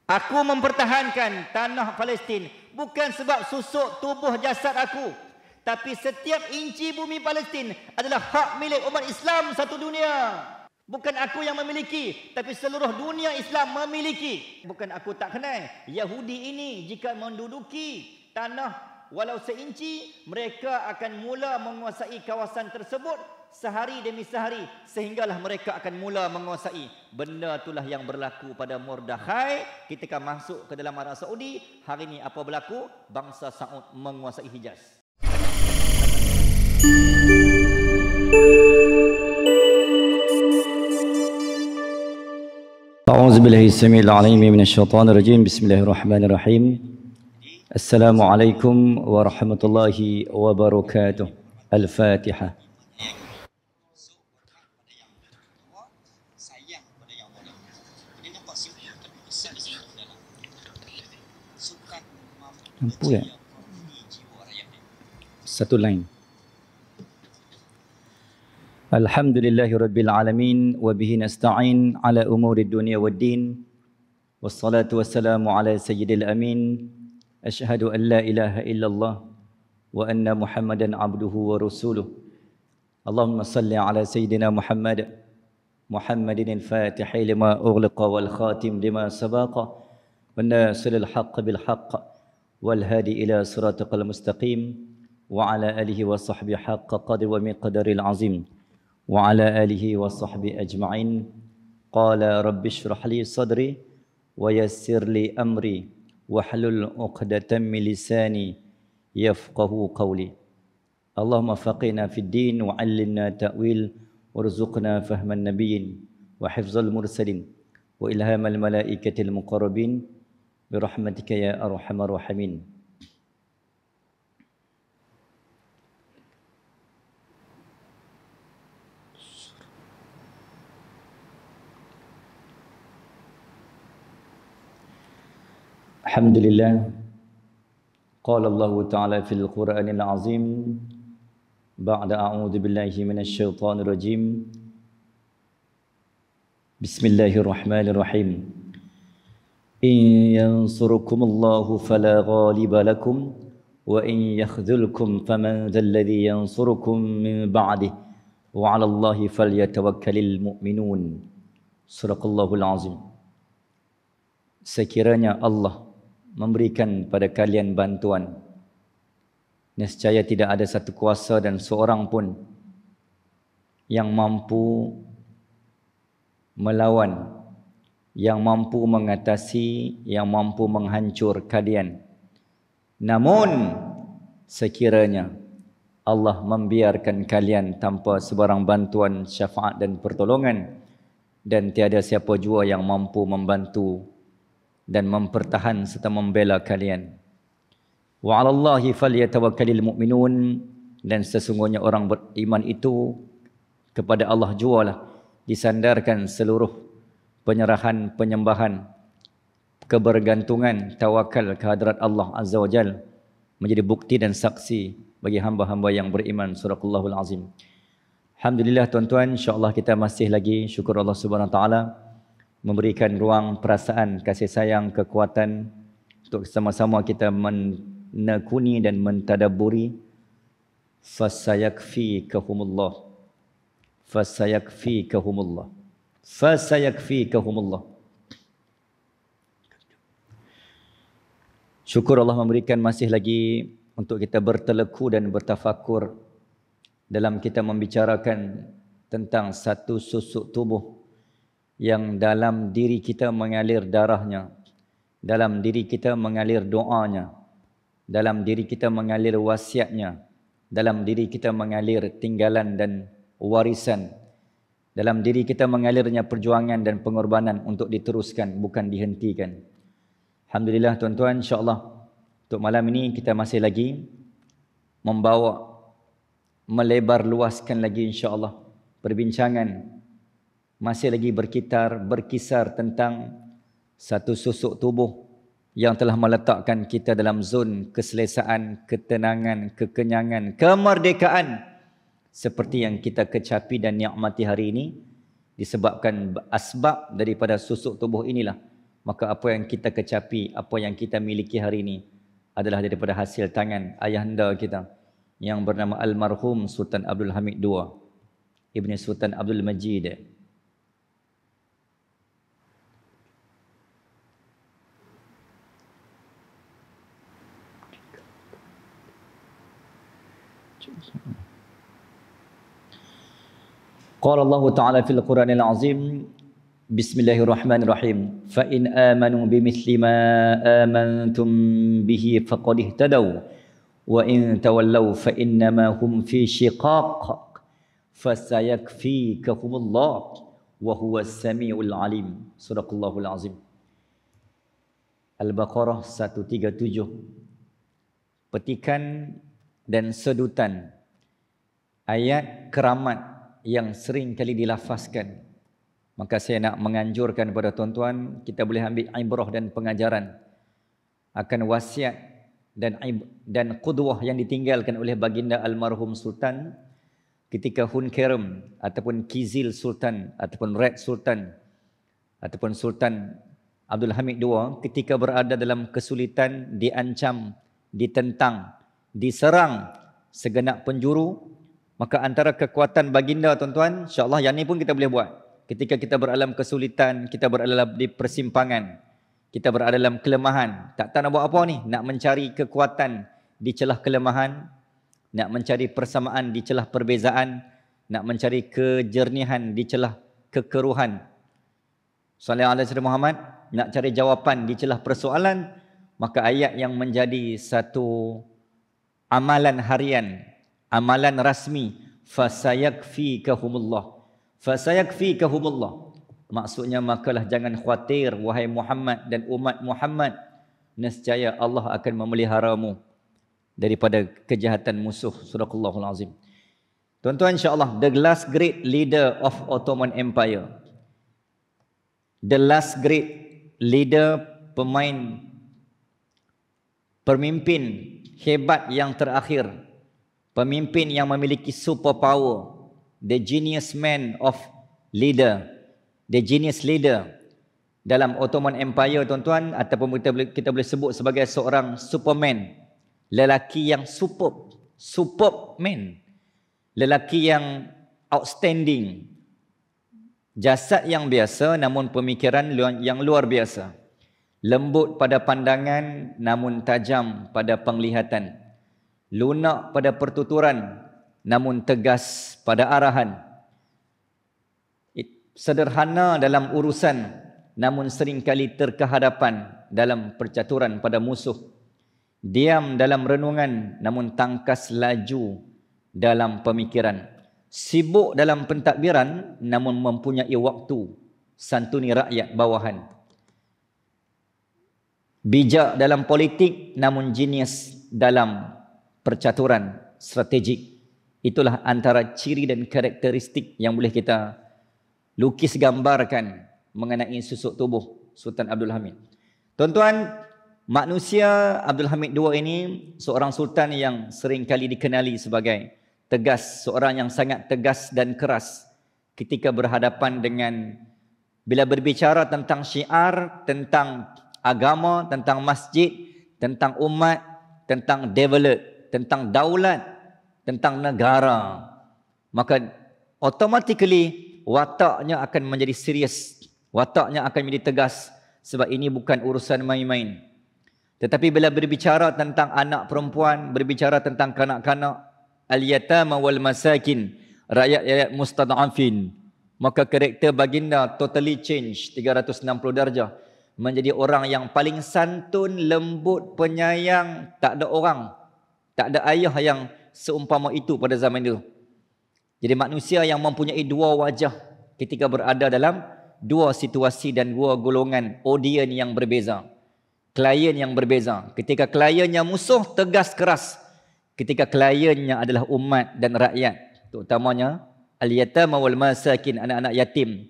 Aku mempertahankan tanah Palestin bukan sebab susuk tubuh jasad aku, tapi setiap inci bumi Palestin adalah hak milik umat Islam satu dunia. Bukan aku yang memiliki, tapi seluruh dunia Islam memiliki. Bukan aku tak kenal. Yahudi ini jika menduduki tanah walau seinci, mereka akan mula menguasai kawasan tersebut sehari demi sehari, sehinggalah mereka akan mula menguasai. Benda itulah yang berlaku pada Mordekhai ketika masuk ke dalam Arab Saudi. Hari ini apa berlaku? Bangsa Saud menguasai Hijaz. أعوذ بالله السميع العليم من الشيطان الرجيم. بسم الله الرحمن الرحيم. السلام عليكم ورحمة الله وبركاته. الفاتحة. Nampu ya? Satu line. Alhamdulillahirabbil alamin wa bihi nasta'in ala umurid dunya waddin. Wassalatu wassalamu ala sayyidil amin. Asyhadu an la ilaha illallah wa anna Muhammadan abduhu wa rasuluh. Allahumma salli ala sayyidina Muhammadin al-Fatihi lima ughliqa wal khatim lima sabaqa wan nasiril haqq bil haqq wal hadi ila siratal mustaqim wa ala alihi wa sahbihi haqqa qadri wa miqdaril azim. وعلى آله وصحبه أجمعين. قال رب اشرح لي صدري ويسر لي أمري واحلل عقدة من لساني يفقه قولي. اللهم فقنا في الدين وعلمنا تأويل وارزقنا فهم النبيين وحفظ المرسلين وإلهام الملائكة المقربين برحمتك يا أرحم الراحمين. Alhamdulillah. Qala Allah Ta'ala fil Qur'anil Azim ba'da a'udzu billahi minasyaitonir rajim. Bismillahirrahmanirrahim. In yansurukumullahu fala ghaliba lakum wa in yakhdhulkum faman dhalladhi yansurukum min ba'dih wa 'alallahi falyatawakkalul mu'minun. Suraqallahul Azim. Sekiranya Allah memberikan pada kalian bantuan, nescaya tidak ada satu kuasa dan seorang pun yang mampu melawan, yang mampu mengatasi, yang mampu menghancur kalian. Namun sekiranya Allah membiarkan kalian tanpa sebarang bantuan, syafaat dan pertolongan, dan tiada siapa jua yang mampu membantu dan mempertahan serta membela kalian. Wa 'alallahi falyatawakkalul mu'minun, dan sesungguhnya orang beriman itu kepada Allah jualah disandarkan seluruh penyerahan, penyembahan, kebergantungan, tawakal kehadrat Allah Azza wa Jalla menjadi bukti dan saksi bagi hamba-hamba yang beriman. Surahul Azim. Alhamdulillah tuan-tuan, insya-Allah kita masih lagi syukur Allah Subhanahu wa taala memberikan ruang perasaan, kasih sayang, kekuatan untuk sama-sama kita menekuni dan mentadabburi fasayakfikahumullah. Fasayakfikahumullah. Fasayakfikahumullah. Syukur Allah memberikan masih lagi untuk kita berteleku dan bertafakur dalam kita membicarakan tentang satu susuk tubuh yang dalam diri kita mengalir darahnya, dalam diri kita mengalir doanya, dalam diri kita mengalir wasiatnya, dalam diri kita mengalir tinggalan dan warisan, dalam diri kita mengalirnya perjuangan dan pengorbanan untuk diteruskan, bukan dihentikan. Alhamdulillah tuan-tuan, insya-Allah untuk malam ini kita masih lagi membawa, melebar luaskan lagi insya-Allah perbincangan, masih lagi berkisar tentang satu susuk tubuh yang telah meletakkan kita dalam zon keselesaan, ketenangan, kekenyangan, kemerdekaan seperti yang kita kecapi dan nikmati hari ini, disebabkan asbab daripada susuk tubuh inilah maka apa yang kita kecapi, apa yang kita miliki hari ini adalah daripada hasil tangan ayahanda kita yang bernama almarhum Sultan Abdul Hamid II, Ibni Sultan Abdul Majid. Qala Allah Ta'ala fil Qur'anil Azim, Bismillahirrahmanirrahim, fa in amanu bimithli ma amantum bihi faqad ihtadaw wa in tawallaw fa innama hum fi shiqaq fasayakfikahumullah wa huwas samiul alim. Sadaqallahul azim. Al-Baqarah 137. Petikan dan sedutan ayat keramat yang sering kali dilafazkan. Maka saya nak menganjurkan kepada tuan-tuan, kita boleh ambil ibrah dan pengajaran akan wasiat dan qudwah yang ditinggalkan oleh baginda almarhum Sultan ketika Hun Kerem ataupun Kizil Sultan ataupun Red Sultan ataupun Sultan Abdul Hamid II ketika berada dalam kesulitan, diancam, ditentang, diserang segenap penjuru. Maka antara kekuatan baginda tuan-tuan, insya-Allah yang ni pun kita boleh buat. Ketika kita berada dalam kesulitan, kita berada di persimpangan, kita berada dalam kelemahan, tak tahu nak buat apa ni, nak mencari kekuatan di celah kelemahan, nak mencari persamaan di celah perbezaan, nak mencari kejernihan di celah kekeruhan. Sallallahu alaihi wasallam Muhammad, nak cari jawapan di celah persoalan, maka ayat yang menjadi satu amalan harian, amalan rasmi, fasayakfikahumullah. Fasayakfikahumullah. Maksudnya makalah jangan khawatir wahai Muhammad dan umat Muhammad, nescaya Allah akan memeliharamu daripada kejahatan musuh. Surahul Azim. Tuan-tuan, insya-Allah, the last great leader of Ottoman Empire, the last great leader, pemimpin hebat yang terakhir, pemimpin yang memiliki superpower, the genius man of leader, the genius leader dalam Ottoman Empire tuan-tuan, ataupun kita boleh sebut sebagai seorang superman, lelaki yang superman, lelaki yang outstanding, jasad yang biasa namun pemikiran yang luar biasa, lembut pada pandangan namun tajam pada penglihatan, lunak pada pertuturan namun tegas pada arahan, sederhana dalam urusan namun seringkali terkehadapan dalam percaturan pada musuh, diam dalam renungan namun tangkas laju dalam pemikiran, sibuk dalam pentadbiran namun mempunyai waktu santuni rakyat bawahan, bijak dalam politik namun jenius dalam percaturan strategik. Itulah antara ciri dan karakteristik yang boleh kita lukis gambarkan mengenai susuk tubuh Sultan Abdul Hamid. Tuan-tuan, manusia Abdul Hamid II ini seorang sultan yang sering kali dikenali sebagai tegas, seorang yang sangat tegas dan keras ketika berhadapan dengan, bila berbicara tentang syiar, tentang agama, tentang masjid, tentang umat, tentang develop, tentang daulat, tentang negara, maka automatically wataknya akan menjadi serius, wataknya akan menjadi tegas, sebab ini bukan urusan main-main. Tetapi bila berbicara tentang anak perempuan, berbicara tentang kanak-kanak, al-yatama wal masakin, rakyat-rakyat mustad'afin, maka karakter baginda totally change 360 darjah, menjadi orang yang paling santun, lembut, penyayang. Tak ada orang, tak ada ayah yang seumpama itu pada zaman itu. Jadi manusia yang mempunyai dua wajah ketika berada dalam dua situasi dan dua golongan audien yang berbeza, klien yang berbeza. Ketika kliennya musuh, tegas keras. Ketika kliennya adalah umat dan rakyat, terutamanya al-yatama wal masakin, anak-anak yatim,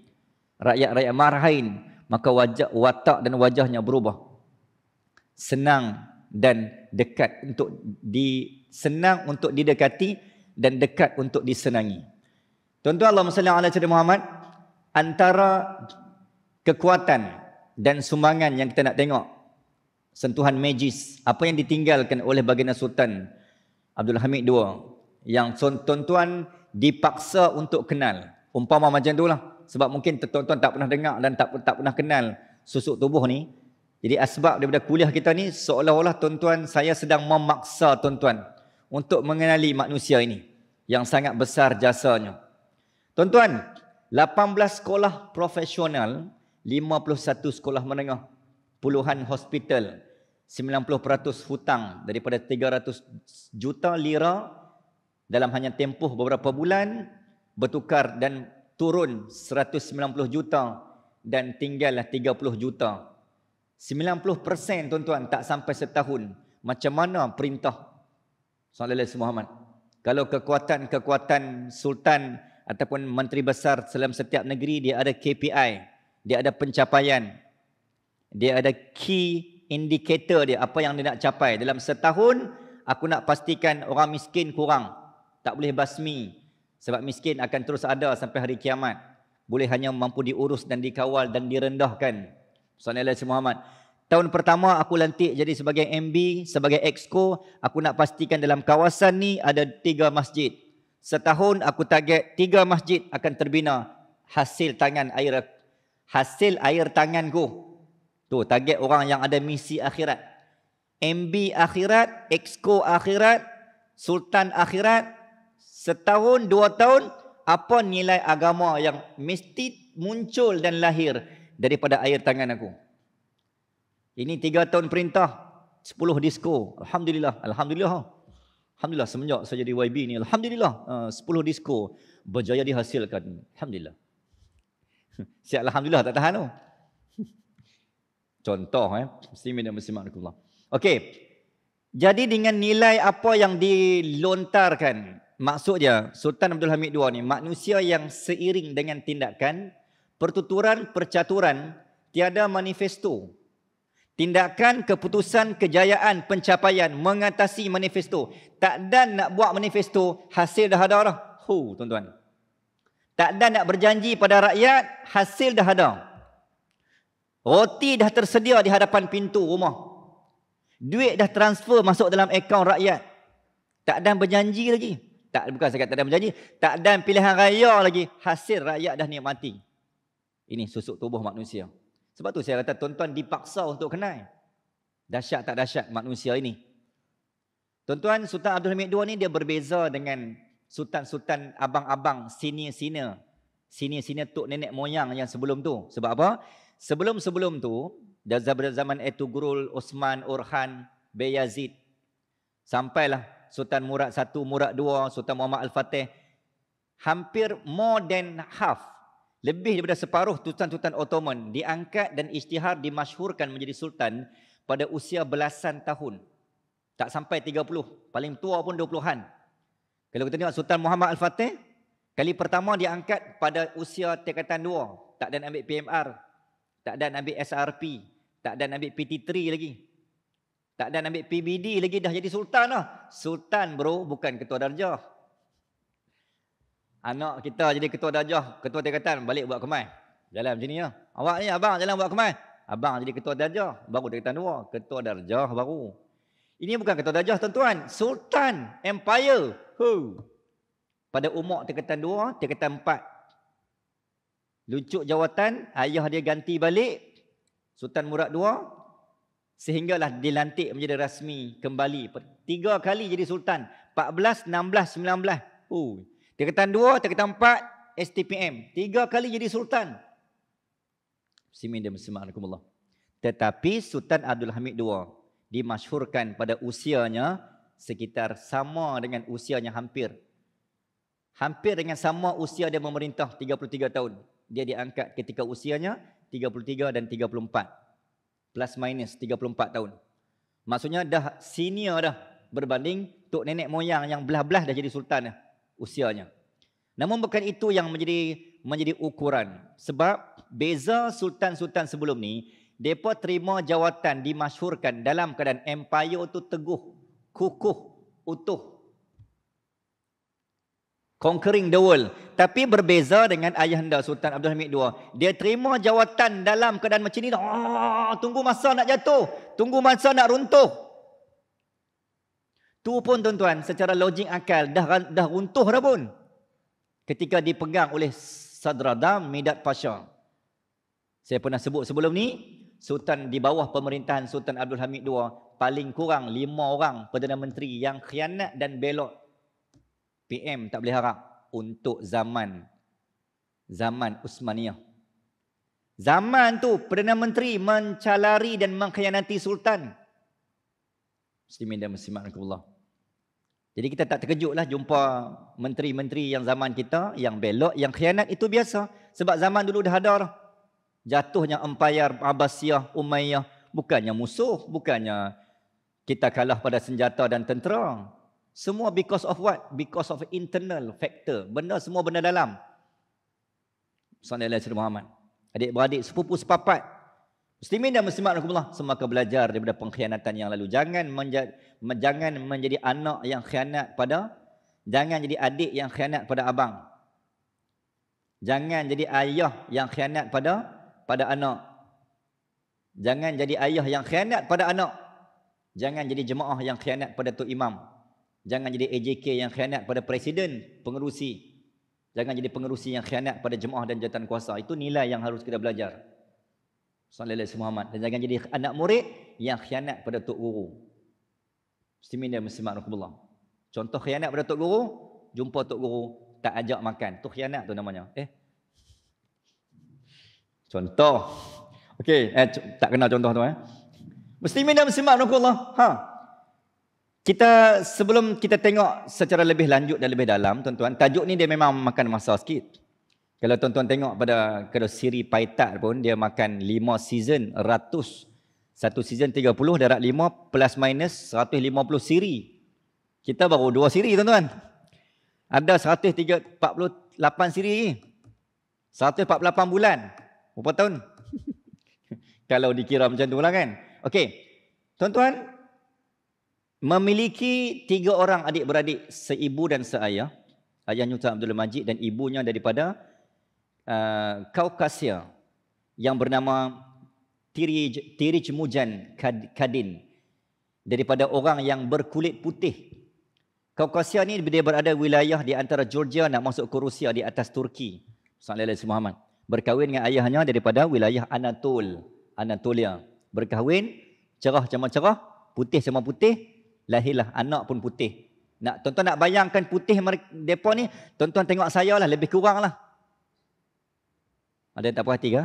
rakyat-rakyat marhain, maka watak dan wajahnya berubah. Senang dan dekat senang untuk didekati dan dekat untuk disenangi. Tuan-tuan, Allahumma salli ala sayyidina Muhammad, antara kekuatan dan sumbangan yang kita nak tengok, sentuhan magis, apa yang ditinggalkan oleh baginda Sultan Abdul Hamid II, yang tuan-tuan dipaksa untuk kenal. Umpama macam itulah. Sebab mungkin tuan-tuan tak pernah dengar dan tak pernah kenal susuk tubuh ni. Jadi asbab daripada kuliah kita ni, seolah-olah tuan-tuan, saya sedang memaksa tuan-tuan untuk mengenali manusia ini yang sangat besar jasanya. Tuan-tuan, 18 sekolah profesional, 51 sekolah menengah, puluhan hospital, 90% hutang daripada 300 juta lira dalam hanya tempoh beberapa bulan bertukar dan turun 190 juta dan tinggallah 30 juta. 90% tuan-tuan tak sampai setahun. Macam mana perintah Sallallahu Alaihi Muhammad? Kalau kekuatan Sultan ataupun Menteri Besar dalam setiap negeri, dia ada KPI, dia ada pencapaian, dia ada key indicator dia, apa yang dia nak capai. Dalam setahun, aku nak pastikan orang miskin kurang. Tak boleh basmi. Sebab miskin akan terus ada sampai hari kiamat. Boleh hanya mampu diurus dan dikawal dan direndahkan. Sallallahu Alaihi Muhammad. Tahun pertama aku lantik jadi sebagai MB, sebagai Exco, aku nak pastikan dalam kawasan ni ada 3 masjid. Setahun aku target 3 masjid akan terbina hasil air tanganku. Tu target orang yang ada misi akhirat. MB akhirat, Exco akhirat, Sultan akhirat. Setahun, 2 tahun, apa nilai agama yang mesti muncul dan lahir daripada air tangan aku. Ini 3 tahun perintah, 10 disko. Alhamdulillah, Alhamdulillah. Alhamdulillah semenjak saya jadi YB ni, Alhamdulillah 10 disko berjaya dihasilkan. Alhamdulillah. Siap Alhamdulillah tak tahan tu. Contoh muslimin dan muslimat rahimakumullah. Okey. Jadi dengan nilai apa yang dilontarkan, maksudnya Sultan Abdul Hamid II ni manusia yang seiring dengan tindakan, pertuturan, percaturan, tiada manifesto. Tindakan, keputusan, kejayaan, pencapaian, mengatasi manifesto. Tak ada nak buat manifesto, hasil dah ada dah. Tuan-tuan. Tak ada nak berjanji pada rakyat, hasil dah ada. Roti dah tersedia di hadapan pintu rumah. Duit dah transfer masuk dalam akaun rakyat. Tak ada berjanji lagi. Bukan saya kata tak ada berjanji. Tak ada pilihan raya lagi. Hasil rakyat dah nikmati. Ini susuk tubuh manusia. Sebab tu saya kata tuan-tuan dipaksa untuk kenal. Dahsyat tak dahsyat manusia ini. Tuan-tuan, Sultan Abdul Hamid II ni dia berbeza dengan sultan-sultan abang-abang, senior-senior. Senior-senior tok nenek moyang yang sebelum tu. Sebab apa? Sebelum-sebelum tu, dari zaman Ertugrul, Osman, Orhan, Bayazid, sampailah Sultan Murad I, Murad II, Sultan Muhammad Al-Fatih, hampir more than half, lebih daripada separuh sultan-sultan Ottoman diangkat dan isytihar dimasyhurkan menjadi sultan pada usia belasan tahun. Tak sampai 30, paling tua pun 20-an. Kalau kita tengok Sultan Muhammad Al-Fatih, kali pertama diangkat pada usia tingkatan 2, tak ada ambil PMR, tak ada ambil SRP, tak ada ambil PT3 lagi. Tak ada ambil PBD lagi, dah jadi sultan lah. Sultan bro, bukan ketua darjah. Anak kita jadi ketua darjah, ketua tingkatan, balik buat kemai. Jalan macam ni lah. Awak ni abang jalan buat kemai. Abang jadi ketua darjah, baru tingkatan 2. Ketua darjah baru. Ini bukan ketua darjah tuan-tuan. Sultan, empire. Pada umur tingkatan 2, tingkatan 4. Lucuk jawatan, ayah dia ganti balik, Sultan Murad II, sehinggalah dilantik menjadi rasmi kembali. 3 kali jadi sultan, 14, 16, 19. Tingkatan 2, tingkatan 4, STPM. 3 kali jadi sultan. Muslimin dan muslimat rahimakumullah. Tetapi Sultan Abdul Hamid II dimasyhurkan pada usianya sekitar sama dengan usianya hampir dengan sama usia dia memerintah 33 tahun. Dia diangkat ketika usianya 33 dan 34. Plus minus 34 tahun. Maksudnya dah senior dah berbanding tok nenek moyang yang belah-belah dah jadi sultan dah usianya. Namun bukan itu yang menjadi ukuran. Sebab beza sultan-sultan sebelum ni, mereka terima jawatan dimasyhurkan dalam keadaan empire itu teguh, kukuh, utuh. conquering the world. Tapi berbeza dengan ayahanda Sultan Abdul Hamid II. Dia terima jawatan dalam keadaan macam ni. Tunggu masa nak jatuh. Tunggu masa nak runtuh. Tu pun tuan-tuan, secara logik akal, dah runtuh dah pun. Ketika dipegang oleh Sadradam Midat Pasha. Saya pernah sebut sebelum ni, Sultan di bawah pemerintahan Sultan Abdul Hamid II, paling kurang 5 orang Perdana Menteri yang khianat dan belot. PM tak boleh harap untuk zaman Uthmaniyah. Zaman tu Perdana Menteri mencalari dan mengkhianati Sultan. Muslimin dan muslimat rahimakumullah. Jadi kita tak terkejutlah jumpa menteri-menteri yang zaman kita yang belok, yang khianat, itu biasa. Sebab zaman dulu dah ada dah. Jatuhnya Empayar Abbasiyah, Umayyah bukannya musuh, bukannya kita kalah pada senjata dan tentera. Semua because of what? Because of internal factor. Benda semua benda dalam. Sallallahu alaihi Muhammad. Adik-beradik, sepupu sepapat. Muslimin dan muslimat rahimakumullah, semua akan belajar daripada pengkhianatan yang lalu. Jangan menjadi anak yang khianat jangan jadi adik yang khianat pada abang. Jangan jadi ayah yang khianat pada anak. Jangan jadi ayah yang khianat pada anak. Jangan jadi jemaah yang khianat pada tok imam. Jangan jadi AJK yang khianat pada presiden, pengerusi. Jangan jadi pengerusi yang khianat pada jemaah dan jawatan kuasa. Itu nilai yang harus kita belajar. Sallallahu alaihi Muhammad. Dan jangan jadi anak murid yang khianat pada tok guru. Muslimin dan muslimat rahimakumullah. Contoh khianat pada tok guru, jumpa tok guru tak ajak makan. Tu khianat tu namanya. Contoh. Okey, tak kenal contoh tu Muslimin dan muslimat rahimakumullah. Kita sebelum kita tengok secara lebih lanjut dan lebih dalam, tuan-tuan, tajuk ni dia memang makan masa sikit. Kalau tuan-tuan tengok pada siri Paitat pun, dia makan 5 season, 100. Satu season 30, darat 5 plus minus 150 siri. Kita baru 2 siri, tuan-tuan. Ada 148 siri. 148 bulan. Berapa tahun? Kalau dikira macam tu lah kan. Okey. Tuan-tuan, memiliki 3 orang adik-beradik, seibu dan seayah. Ayahnya Sultan Abdul Majid dan ibunya daripada Kaukasia yang bernama Tirij Mujan Kadin, daripada orang yang berkulit putih. Kaukasia ni dia berada wilayah di antara Georgia nak masuk ke Rusia di atas Turki. Sallallahu alaihi Muhammad. Berkahwin dengan ayahnya daripada wilayah Anatolia. Berkahwin, cerah sama cerah, putih sama putih. Lahirlah anak pun putih. Tuan-tuan nak bayangkan putih mereka ni, tuan-tuan tengok saya lah, lebih kurang lah. Ada yang tak perhati ke?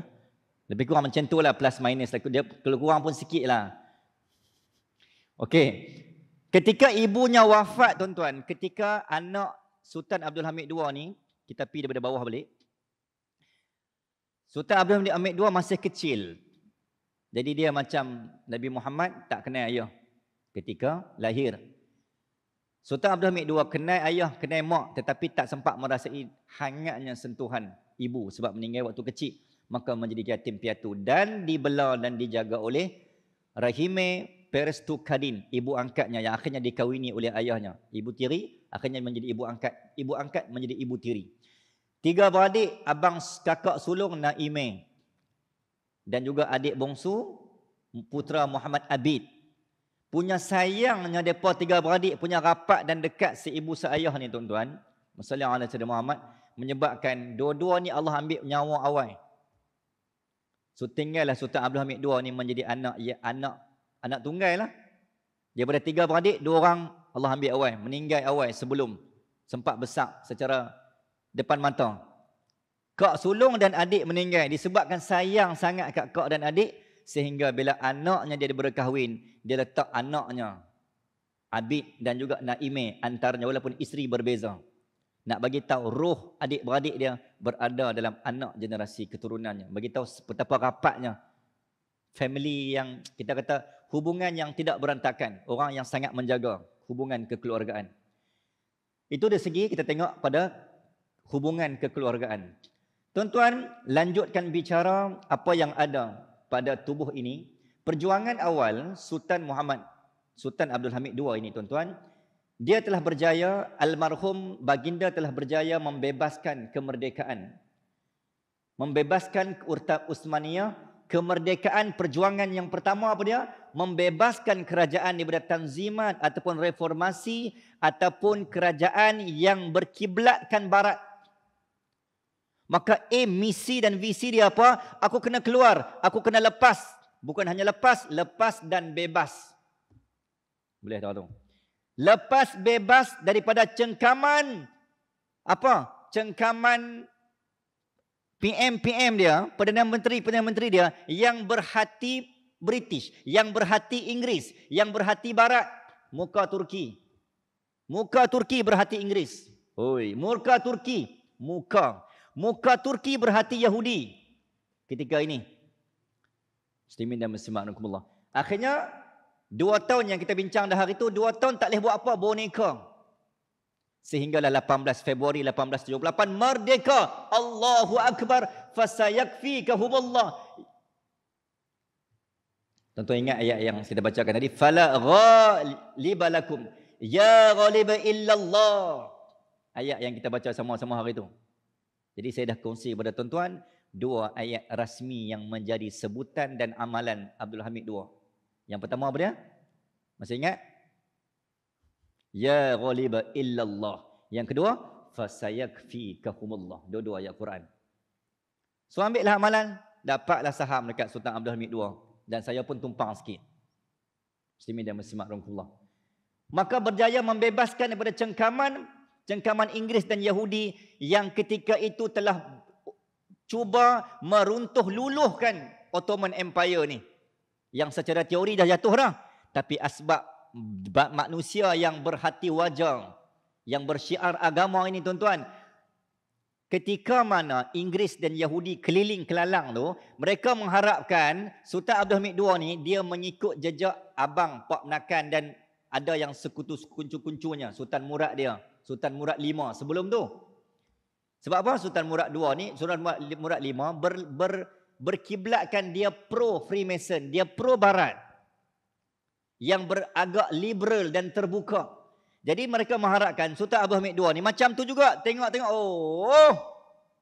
Lebih kurang macam tu lah, plus minus. Dia kalau kurang pun sikit lah. Okey. Ketika ibunya wafat, tuan-tuan, ketika anak Sultan Abdul Hamid II ni, kita pergi daripada bawah balik. Sultan Abdul Hamid II masih kecil. Jadi dia macam Nabi Muhammad tak kenal ayah ketika lahir. Sultan Abdul Hamid II kenal ayah, kenal mak, tetapi tak sempat merasai hangatnya sentuhan ibu sebab meninggal waktu kecil. Maka menjadi yatim piatu dan dibela dan dijaga oleh Rahime Perestu Kadin, ibu angkatnya yang akhirnya dikahwini oleh ayahnya. Ibu tiri akhirnya menjadi ibu angkat. Ibu angkat menjadi ibu tiri. 3 beradik, abang kakak sulung Naime. Dan juga adik bongsu putra Muhammad Abid. Punya sayangnya mereka 3 beradik, punya rapat dan dekat seibu seayah ni, tuan-tuan. Sallallahu alaihi Muhammad, menyebabkan dua-dua ni Allah ambil nyawa awal. So tinggallah Sultan Abdul Hamid II ni menjadi anak tunggal lah. Daripada 3 beradik, 2 orang Allah ambil awal, meninggal awal sebelum sempat besar secara depan mata. Kak sulung dan adik meninggal disebabkan sayang sangat kat kak dan adik, sehingga bila anaknya dia berkahwin, dia letak anaknya Abid dan juga Naime antaranya, walaupun isteri berbeza. Nak bagi tahu roh adik-beradik dia berada dalam anak generasi keturunannya. Bagi tahu betapa rapatnya family yang kita kata hubungan yang tidak berantakan, orang yang sangat menjaga hubungan kekeluargaan. Itu dari segi kita tengok pada hubungan kekeluargaan. Tuan-tuan, lanjutkan bicara apa yang ada pada tubuh ini. Perjuangan awal Sultan Abdul Hamid II ini, tuan-tuan, Dia telah berjaya, almarhum baginda telah berjaya membebaskan kemerdekaan. Membebaskan Urtab Uthmaniyah, kemerdekaan perjuangan yang pertama apa dia? Membebaskan kerajaan daripada tanzimat ataupun reformasi ataupun kerajaan yang berkiblatkan barat. Maka aim, misi dan visi dia apa? Aku kena keluar, aku kena lepas. Bukan hanya lepas, lepas dan bebas. Boleh tahu tu. Lepas bebas daripada cengkaman apa? Cengkaman PM dia, Perdana Menteri dia yang berhati British, yang berhati Inggeris, yang berhati Barat, muka Turki. Muka Turki berhati Inggeris. Oi, muka Turki, muka Turki berhati Yahudi. Ketika ini. Muslimin dan muslimat rahimakumullah. Akhirnya 2 tahun yang kita bincang dah hari itu, 2 tahun tak boleh buat apa, boneka. Sehinggalah 18 Februari 1878 merdeka. Allahu Akbar, fasayakfikahumullah. Tentu ingat ayat yang kita bacakan tadi, fala ghaliba lakum ya ghaliba illallah. Ayat yang kita baca sama-sama hari itu. Jadi saya dah kongsi kepada tuan-tuan 2 ayat rasmi yang menjadi sebutan dan amalan Abdul Hamid II. Yang pertama apa dia? Masih ingat? Ya ghaliba illallah. Yang kedua, fasayakfikahumullah. Dua-dua ayat Quran. So ambillah amalan, dapatlah saham dekat Sultan Abdul Hamid II dan saya pun tumpang sikit. Muslimin dan muslimat rahimakumullah. Maka berjaya membebaskan daripada cengkaman Inggeris dan Yahudi yang ketika itu telah cuba meruntuh luluhkan Ottoman Empire ni. Yang secara teori dah jatuh dah. Tapi asbab manusia yang berhati wajar, yang bersyiar agama ini tuan-tuan, ketika mana Inggeris dan Yahudi keliling kelalang tu, mereka mengharapkan Sultan Abdul Hamid II ni dia mengikut jejak abang Pak Menakan dan ada yang sekutu kuncu-kuncunya, Sultan Murad dia, Sultan Murad V sebelum tu. Sebab apa? Sultan Murad II ni, Sultan Murad V berkiblatkan dia pro Freemason, dia pro Barat, yang beragak liberal dan terbuka. Jadi mereka mengharapkan Sultan Abdul Hamid II ni macam tu juga. Tengok-tengok, oh,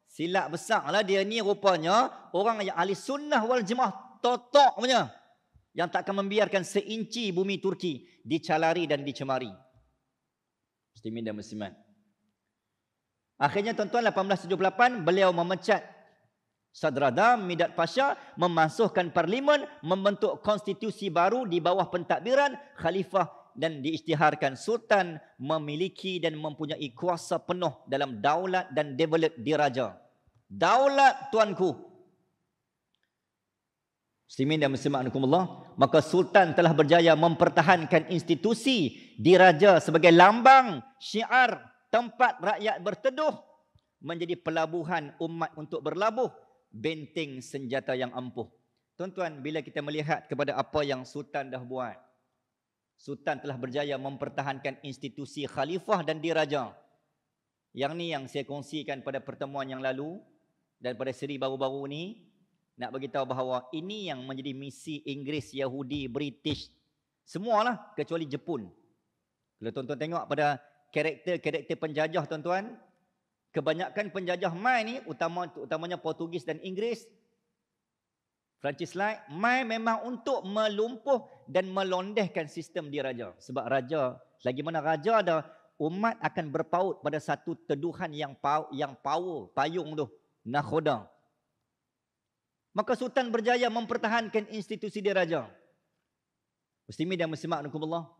silap besarlah dia ni rupanya orang yang ahli sunnah wal jemaah totok punya, yang tak akan membiarkan seinci bumi Turki dicalari dan dicemari. Muslimin dan muslimat. Akhirnya tuan-tuan 1878 beliau memecat Sadradam Midat Pasha, memasukkan parlimen, membentuk konstitusi baru di bawah pentadbiran khalifah dan diisytiharkan sultan memiliki dan mempunyai kuasa penuh dalam daulat dan develop diraja. Daulat tuanku. Muslimin dan muslimat rahimakumullah, maka sultan telah berjaya mempertahankan institusi diraja sebagai lambang, syiar, tempat rakyat berteduh, menjadi pelabuhan umat untuk berlabuh, benteng senjata yang ampuh. Tuan-tuan, bila kita melihat kepada apa yang sultan dah buat, sultan telah berjaya mempertahankan institusi khalifah dan diraja. Yang ni yang saya kongsikan pada pertemuan yang lalu dan pada seri baru-baru ni, nak bagi tahu bahawa ini yang menjadi misi Inggeris, Yahudi, British, semualah kecuali Jepun. Kalau tuan-tuan tengok pada karakter-karakter penjajah tuan-tuan, kebanyakan penjajah mai ni utamanya Portugis dan Inggeris, Francis Light, mai memang untuk melumpuh dan melondehkan sistem diraja. Sebab raja, lagi mana raja ada, umat akan berpaut pada satu teduhan yang power, payung tu, nakhoda. Maka sultan berjaya mempertahankan institusi diraja. Muslimin dan muslimat rahimakumullah,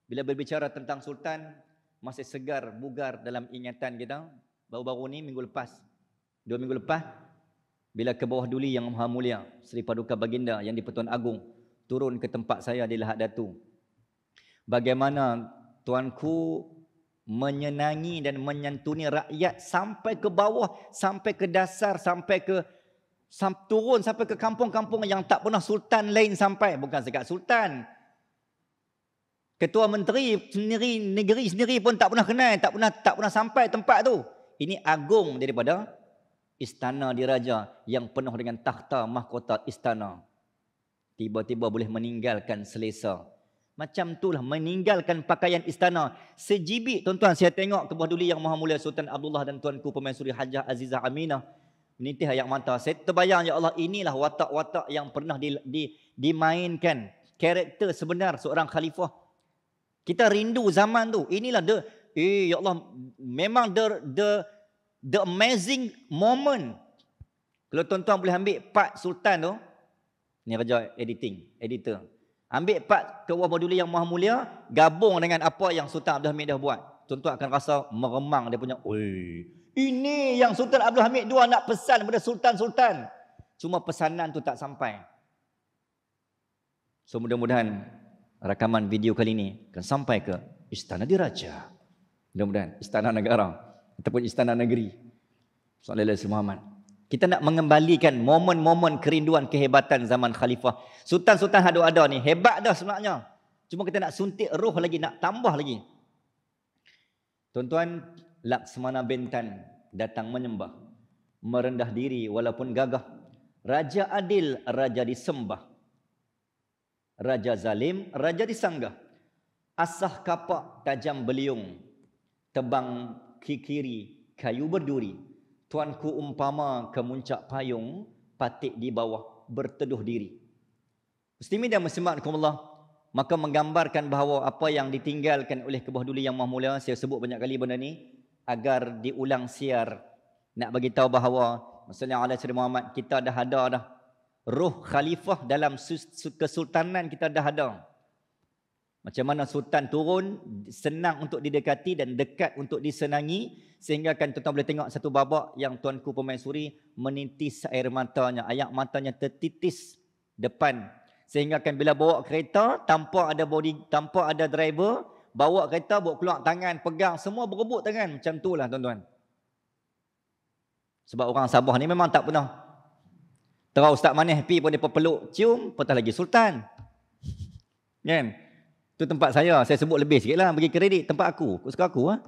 bila berbicara tentang sultan, masih segar, bugar dalam ingatan kita. Baru-baru ni minggu lepas, 2 minggu lepas, bila ke bawah duli yang Maha Mulia Seri Paduka Baginda yang di-Pertuan Agong turun ke tempat saya di Lahad Datu, bagaimana tuanku menyenangi dan menyantuni rakyat sampai ke bawah, sampai ke dasar, turun sampai ke kampung-kampung yang tak pernah sultan lain sampai. Bukan sekat sultan, ketua menteri sendiri, negeri sendiri pun tak pernah kenal, tak pernah sampai tempat tu. Ini agung daripada istana diraja yang penuh dengan takhta mahkota istana. Tiba-tiba boleh meninggalkan selesa, Macam itulah meninggalkan pakaian istana. Sejibit tuan-tuan saya tengok Ketua Duli Yang Maha Mulia Sultan Abdullah dan Tuanku Permaisuri Hajah Azizah Aminah menitih ayat mata. Saya terbayang, ya Allah, inilah watak-watak yang pernah dimainkan. Karakter sebenar seorang khalifah. Kita rindu zaman tu. Inilah ya Allah, memang the amazing moment. Kalau tuan-tuan boleh ambil part sultan tu, ni kerja editor. Ambil part Ketua Duli Yang Maha Mulia, gabung dengan apa yang Sultan Abdul Hamid dah buat. Tuan-tuan akan rasa meremang dia punya, oi, ini yang Sultan Abdul Hamid II nak pesan kepada sultan-sultan. Cuma pesanan tu tak sampai. So mudah-mudahan rakaman video kali ini akan sampai ke Istana Diraja. Mudah-mudahan Istana Negara ataupun Istana Negeri. Sallallahu alaihi Muhammad. Kita nak mengembalikan momen-momen kerinduan kehebatan zaman khalifah. Sultan-sultan ada ni hebat dah sebenarnya. Cuma kita nak suntik roh lagi, nak tambah lagi. Tuan-tuan, Laksmana Bentan datang menyembah, merendah diri walaupun gagah. Raja adil, raja disembah. Raja zalim, raja disanggah. Asah kapak, tajam beliung. Tebang kikiri, kayu berduri. Tuanku umpama kemuncak payung, patik di bawah, berteduh diri. Muslimin dan muslimat rahimakumullah, maka menggambarkan bahawa apa yang ditinggalkan oleh Ketua Duli Yang Maha Mulia, saya sebut banyak kali benda ni, agar diulang siar. Nak bagi tahu bahawa Sallallahu alaihi wasallam Muhammad, kita dah ada dah. Roh khalifah dalam kesultanan kita dah ada. Macam mana sultan turun, senang untuk didekati dan dekat untuk disenangi, sehingga kan tuan-tuan boleh tengok satu babak yang Tuanku Permaisuri menitis air matanya, air matanya tertitis depan, sehingga kan bila bawa kereta tanpa ada driver, bawa kereta, bawa keluar tangan, pegang, semua berebut tangan. Macam itulah tuan-tuan. Sebab orang Sabah ni memang tak pernah terau Ustaz Manis pi pun dia peluk, cium, patah lagi sultan. Kan? Itu tempat saya sebut lebih sikit lah, bagi kredit tempat aku. Suka aku lah.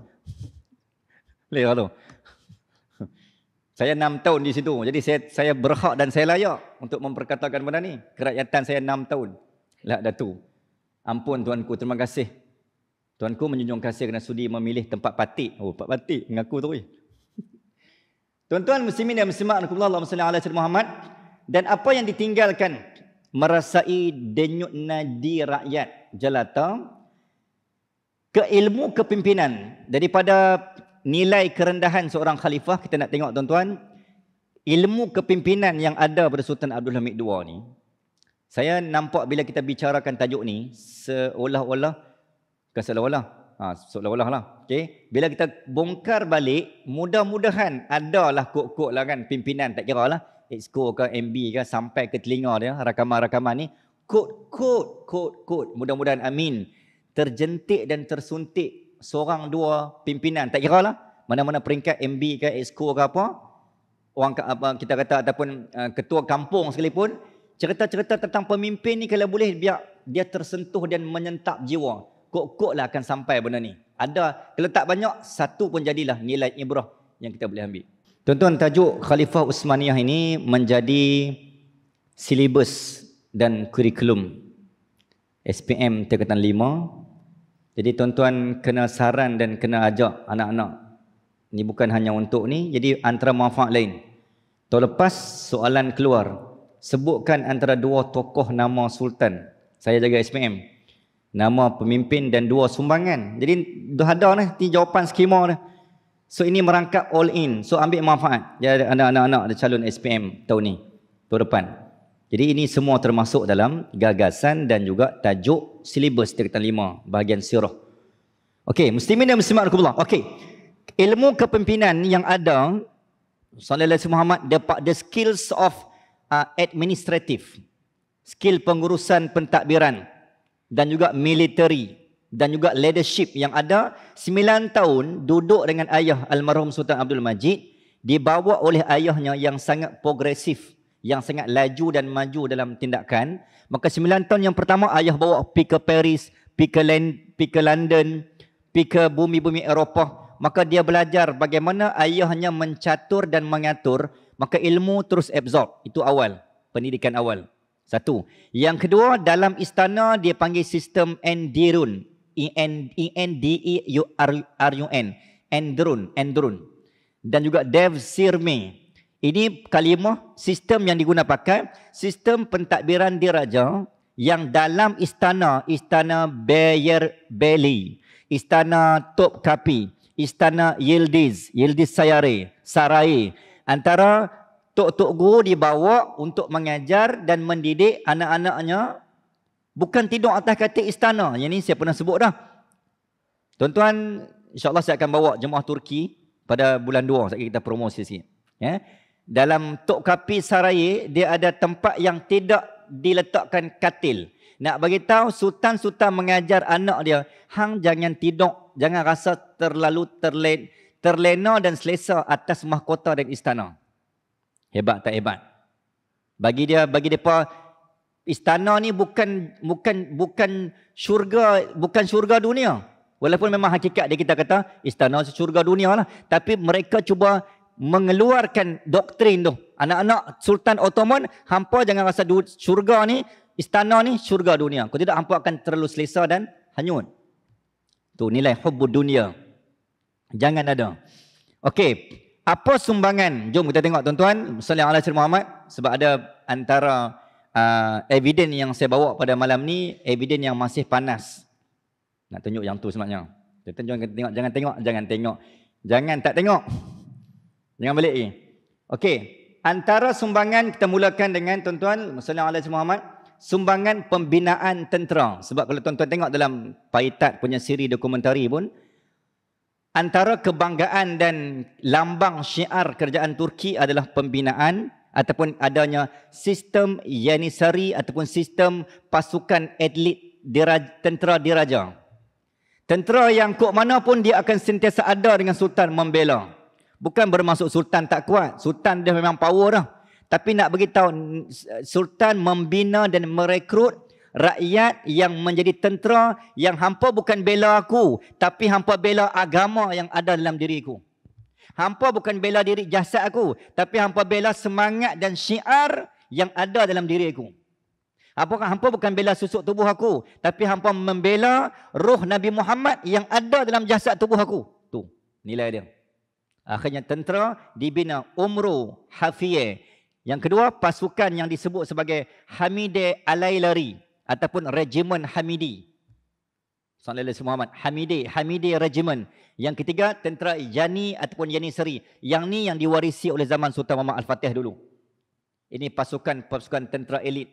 Boleh tu. Saya 6 tahun di situ. Jadi saya berhak dan saya layak untuk memperkatakan benda ni. Kerakyatan saya 6 tahun. Lah Datu. Ampun tuanku, terima kasih. Tuanku menjunjung kasih kerana sudi memilih tempat patik. Oh, tempat patik mengaku tu. Tuan-tuan muslimin dan muslimat, Allahumma salli ala sayyidina Muhammad. Dan apa yang ditinggalkan, merasai denyut nadi rakyat jelata ke ilmu kepimpinan. Daripada nilai kerendahan seorang khalifah, kita nak tengok tuan-tuan, ilmu kepimpinan yang ada pada Sultan Abdul Hamid II ni. Saya nampak bila kita bicarakan tajuk ni, seolah-olah, bukan seolah-olah lah. Okay? Bila kita bongkar balik, mudah-mudahan adalah kod-kod lah kan, pimpinan, tak kira lah. Exco ke MB ke, sampai ke telinga dia, rakaman-rakaman ni, kod. Mudah-mudahan amin. Terjentik dan tersuntik seorang dua pimpinan, tak kira lah. Mana-mana peringkat MB ke, Exco ke apa, orang kita kata ataupun ketua kampung sekalipun, cerita-cerita tentang pemimpin ni kalau boleh biar dia tersentuh dan menyentap jiwa. Kod-kod lah akan sampai benda ni. Ada, kalau tak banyak, satu pun jadilah nilai ibrah yang kita boleh ambil. Tuan-tuan, tajuk Khalifah Utsmaniyah ini menjadi silibus dan kurikulum SPM Tingkatan 5. Jadi tuan-tuan kena saran dan kena ajak anak-anak. Ini bukan hanya untuk ni, jadi antara manfaat lain. Tahun lepas soalan keluar, sebutkan antara dua tokoh nama sultan. Saya jaga SPM. Nama pemimpin dan dua sumbangan. Jadi dah ada ni jawapan skema dah. So ini merangkap all in. So ambil manfaat. Jadi ada anak-anak ada calon SPM tahun ni, tahun depan. Jadi ini semua termasuk dalam gagasan dan juga tajuk silibus tingkatan 5 bahagian sirah. Okey, muslimin dan muslimat rahimakumullah. Okey. Ilmu kepimpinan yang ada Sallallahu alaihi Muhammad, the skills of administrative, skill pengurusan pentadbiran dan juga military dan juga leadership yang ada. 9 tahun duduk dengan ayah almarhum Sultan Abdul Majid, dibawa oleh ayahnya yang sangat progresif, yang sangat laju dan maju dalam tindakan. Maka 9 tahun yang pertama ayah bawa pergi ke Paris, pergi ke London, pergi ke bumi-bumi Eropah. Maka dia belajar bagaimana ayahnya mencatur dan mengatur. Maka ilmu terus absorb. Itu awal, pendidikan awal. Satu. Yang kedua, dalam istana dia panggil sistem Endirun. E-N-D-E-R-U-N. Endirun. Dan juga Devsirme. Ini kalimah sistem yang diguna pakai, sistem pentadbiran diraja yang dalam istana Beyerbeyi, istana Topkapi, istana Yildiz Sarai. Antara tok-tok guru dibawa untuk mengajar dan mendidik anak-anaknya, bukan tidur atas katil istana. Yang ni saya pernah sebut dah. Tuan-tuan, insyaAllah saya akan bawa jemaah Turki pada bulan 2, kita promosi sikit. Ya. Dalam Topkapi Sarai, dia ada tempat yang tidak diletakkan katil. Nak bagi tahu sultan-sultan mengajar anak dia, hang jangan tidur, jangan rasa terlalu terlena dan selesa atas mahkota dan istana. Hebat tak hebat? Bagi depa istana ni bukan syurga dunia. Walaupun memang hakikat dia kita kata istana syurga dunia lah, tapi mereka cuba mengeluarkan doktrin tu. Anak-anak Sultan Ottoman, hampa jangan rasa syurga ni, istana ni syurga dunia. Kalau tidak, hampa akan terlalu selesa dan hanyut. Tu nilai hubbud dunia. Jangan ada. Okey, apa sumbangan? Jom kita tengok tuan-tuan. Sallallahu alaihi Muhammad. Sebab ada antara evidence yang saya bawa pada malam ni, evidence yang masih panas. Nak tunjuk yang tu sebenarnya. Jangan tengok. Jangan tak tengok. Jangan balik lagi. Okey, antara sumbangan kita mulakan dengan tuan-tuan Sallallahu alaihi Muhammad, sumbangan pembinaan tentera. Sebab kalau tuan-tuan tengok dalam Paitat punya siri dokumentari pun, antara kebanggaan dan lambang syiar kerajaan Turki adalah pembinaan ataupun adanya sistem Janissary ataupun sistem pasukan elit tentera diraja. Tentera yang kok mana pun dia akan sentiasa ada dengan sultan membela. Bukan bermaksud sultan tak kuat. Sultan dia memang power dah. Tapi nak beritahu sultan membina dan merekrut rakyat yang menjadi tentera yang hampa bukan bela aku, tapi hampa bela agama yang ada dalam diriku. Hampa bukan bela diri jasad aku, tapi hampa bela semangat dan syiar yang ada dalam diriku. Hampa bukan bela susuk tubuh aku, tapi hampa membela roh Nabi Muhammad yang ada dalam jasad tubuh aku. Tu nilai dia. Akhirnya tentera dibina Umru Hafiyeh. Yang kedua, pasukan yang disebut sebagai Hamide Alailari ataupun Regimen Hamidi. Sallallahu alaihi Muhammad. Hamide Regimen. Yang ketiga, tentera Yani ataupun Janissary. Yang ni yang diwarisi oleh zaman Sultan Muhammad Al-Fatih dulu. Ini pasukan tentera elit.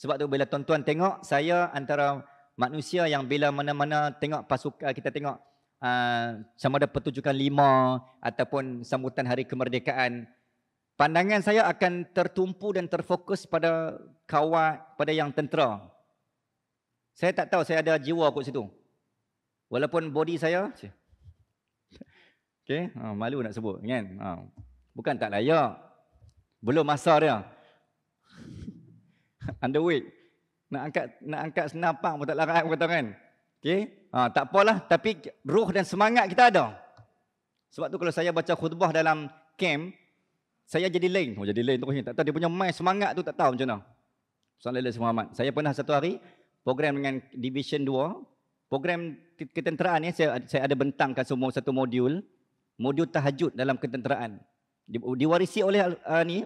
Sebab tu bila tuan-tuan tengok, saya antara manusia yang bila mana-mana tengok pasukan, kita tengok sama ada pertunjukan 5 ataupun sambutan hari kemerdekaan, pandangan saya akan tertumpu dan terfokus pada kawat, pada yang tentera. Saya tak tahu saya ada jiwa kat situ. Walaupun body saya, okay, malu nak sebut kan. Bukan tak layak. Belum masa dia. Underweight. Nak angkat senapang pun tak larat kata kan. Okey, tak apalah, tapi ruh dan semangat kita ada. Sebab tu kalau saya baca khutbah dalam camp, saya jadi lain. Jadi lain terusnya. Tak tahu dia punya main semangat tu tak tahu macam mana. Sallallahu alaihi Muhammad. Saya pernah satu hari program dengan Division 2, program ketenteraan ni saya ada bentangkan semua satu modul tahajud dalam ketenteraan. Diwarisi oleh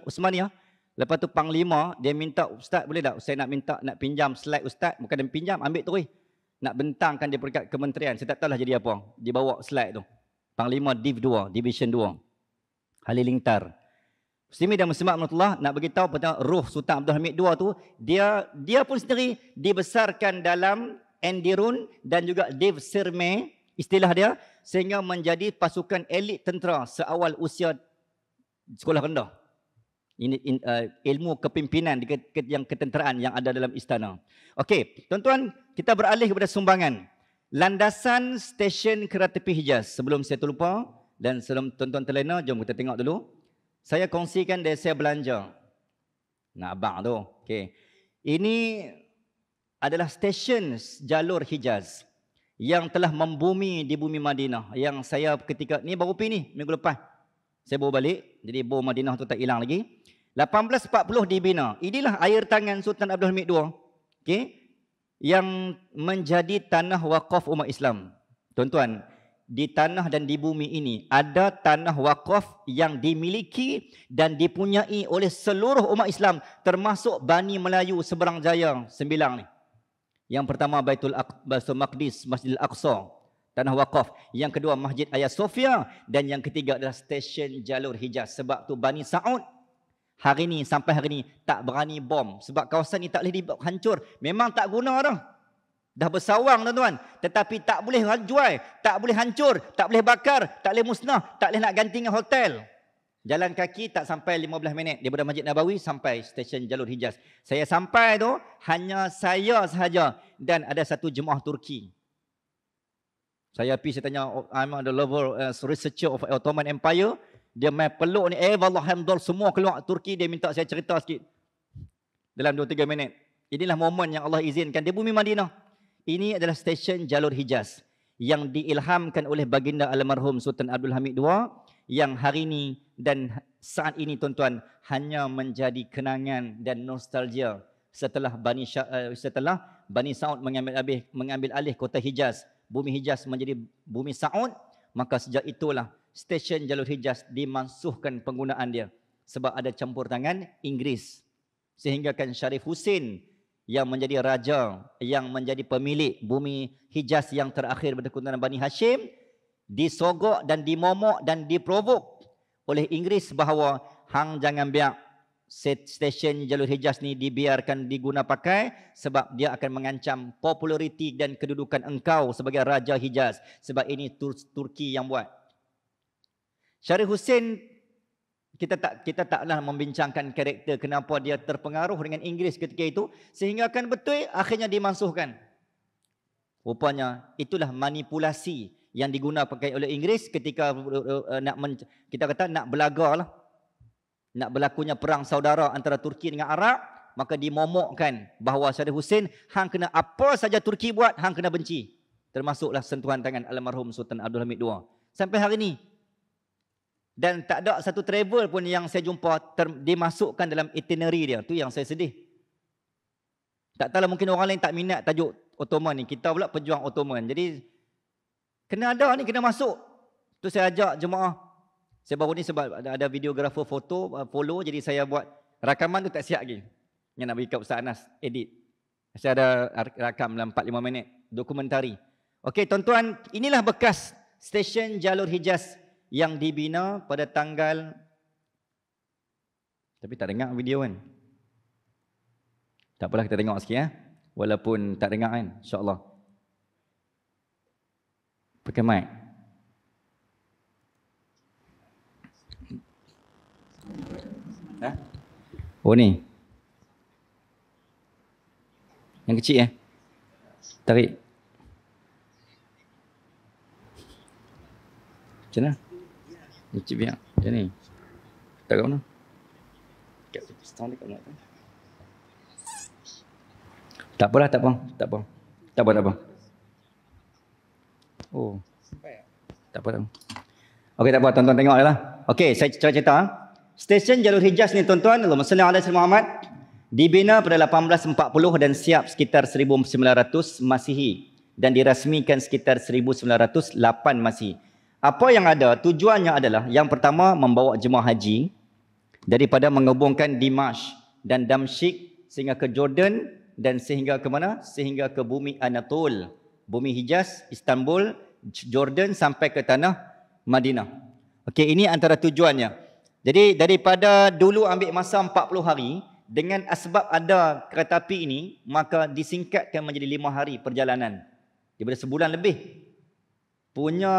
Uthmaniyah. Lepas tu Panglima dia minta, ustaz boleh tak saya nak pinjam slide ustaz, bukan dia pinjam, ambil terus. Nak bentangkan dia dekat kementerian. Saya tak tahulah jadi apa. Dibawa slide tu. Panglima Div 2, Division 2. Halilintar. Muslimin dan Muslimat rahmatullah, nak beritahu pada roh Sultan Abdul Hamid II tu, dia pun sendiri dibesarkan dalam Endirun dan juga Devsirme, istilah dia, sehingga menjadi pasukan elit tentera seawal usia sekolah rendah. Ini ilmu kepimpinan yang ketenteraan yang ada dalam istana. Okey, tuan-tuan, kita beralih kepada sumbangan. Landasan stesen kereta api Hijaz. Sebelum saya terlupa dan sebelum tuan-tuan terlena, jom kita tengok dulu. Saya kongsikan dari saya belanja. Nak abang tu. Okey. Ini adalah stesen jalur Hijaz yang telah membumi di bumi Madinah. Yang saya ketika ni baru pergi ni minggu lepas. Saya bawa balik. Jadi bom Madinah tu tak hilang lagi. 1840 dibina. Inilah air tangan Sultan Abdul Hamid II. Okey. Yang menjadi tanah wakaf umat Islam. Tuan-tuan, di tanah dan di bumi ini ada tanah wakaf yang dimiliki dan dipunyai oleh seluruh umat Islam, termasuk Bani Melayu seberang jaya 9 ni. Yang pertama Baitul Maqdis, Masjidil Aqsa, tanah wakaf. Yang kedua Masjid Hagia Sophia, dan yang ketiga adalah stesen jalur Hijaz. Sebab tu Bani Saud hari ni sampai hari ni tak berani bom sebab kawasan ni tak boleh dihancur. Memang tak guna dah. Dah bersawang tuan-tuan, tetapi tak boleh jual, tak boleh hancur, tak boleh bakar, tak boleh musnah, tak boleh nak ganti dengan hotel. Jalan kaki tak sampai 15 minit daripada Masjid Nabawi sampai stesen jalur Hijaz. Saya sampai tu hanya saya sahaja dan ada satu jemaah Turki. Saya tanya, I'm the lover researcher of Ottoman Empire. Dia main peluk ni, Wallah semua keluar Turki, dia minta saya cerita sikit. Dalam 2-3 minit. Inilah momen yang Allah izinkan di bumi Madinah. Ini adalah stesen jalur Hijaz yang diilhamkan oleh baginda almarhum Sultan Abdul Hamid II, yang hari ini dan saat ini tuan-tuan hanya menjadi kenangan dan nostalgia setelah Bani Saud mengambil alih kota Hijaz. Bumi Hijaz menjadi bumi Saud, maka sejak itulah stesen jalur Hijaz dimansuhkan penggunaan dia sebab ada campur tangan Inggeris. Sehingga kan Syarif Hussein yang menjadi raja, yang menjadi pemilik bumi Hijaz yang terakhir pada keturunan Bani Hashim, disogok dan dimomok dan diprovok oleh Inggeris bahawa hang jangan biar stesen jalur Hijaz ni dibiarkan diguna pakai sebab dia akan mengancam populariti dan kedudukan engkau sebagai Raja Hijaz. Sebab ini Turki yang buat. Syarif Hussein, kita taklah membincangkan karakter kenapa dia terpengaruh dengan Inggeris ketika itu sehingga akan betul akhirnya dimansuhkan. Rupanya itulah manipulasi yang digunakan pakai oleh Inggeris ketika nak berlaga lah. Nak berlakunya perang saudara antara Turki dengan Arab, maka dimomokkan bahawa Syarif Hussein hang kena apa saja Turki buat hang kena benci. Termasuklah sentuhan tangan almarhum Sultan Abdul Hamid II. Sampai hari ini. Dan tak ada satu travel pun yang saya jumpa dimasukkan dalam itinerary dia. Tu yang saya sedih. Tak tahulah mungkin orang lain tak minat tajuk Ottoman ni. Kita pula pejuang Ottoman. Jadi kena ada ni, kena masuk. Tu saya ajak jemaah. Saya baru ni sebab ada videografer follow, jadi saya buat rakaman tu tak siap lagi. Yang nak bagi kat Ustaz Anas edit. Saya ada rakam dalam 4-5 minit dokumentari. Okey tuan-tuan, inilah bekas stesen jalur Hijaz yang dibina pada tanggal, tapi tak dengar video kan. Tak apalah, kita tengok sikit ya. Walaupun tak dengar kan, insya-Allah. Pakai mic. Ha? Oh ni. Yang kecil tarik. Macam mana? Kecil biar. Macam ni. Tak kat mana? Kat setang dekat mana tu? Tak apalah, tak apa. Tak apa. Tak apa, tak apa. Oh. Tak apa, tak apa. Okey, tak apa. Tuan-tuan tengok lah. Okey, saya cerita. Stesen jalur Hijaz ni tuan-tuan, Allahumma salli ala sayyidina Muhammad, dibina pada 1840 dan siap sekitar 1900 Masihi dan dirasmikan sekitar 1908 Masihi. Apa yang ada, tujuannya adalah yang pertama membawa jemaah haji daripada menghubungkan Dimash dan Damsyik sehingga ke Jordan dan sehingga ke mana? Sehingga ke bumi Anatol, bumi Hijaz, Istanbul, Jordan sampai ke tanah Madinah. Okey, ini antara tujuannya. Jadi daripada dulu ambil masa 40 hari, dengan asbab ada kereta api ini, maka disingkatkan menjadi 5 hari perjalanan. Daripada sebulan lebih. Punya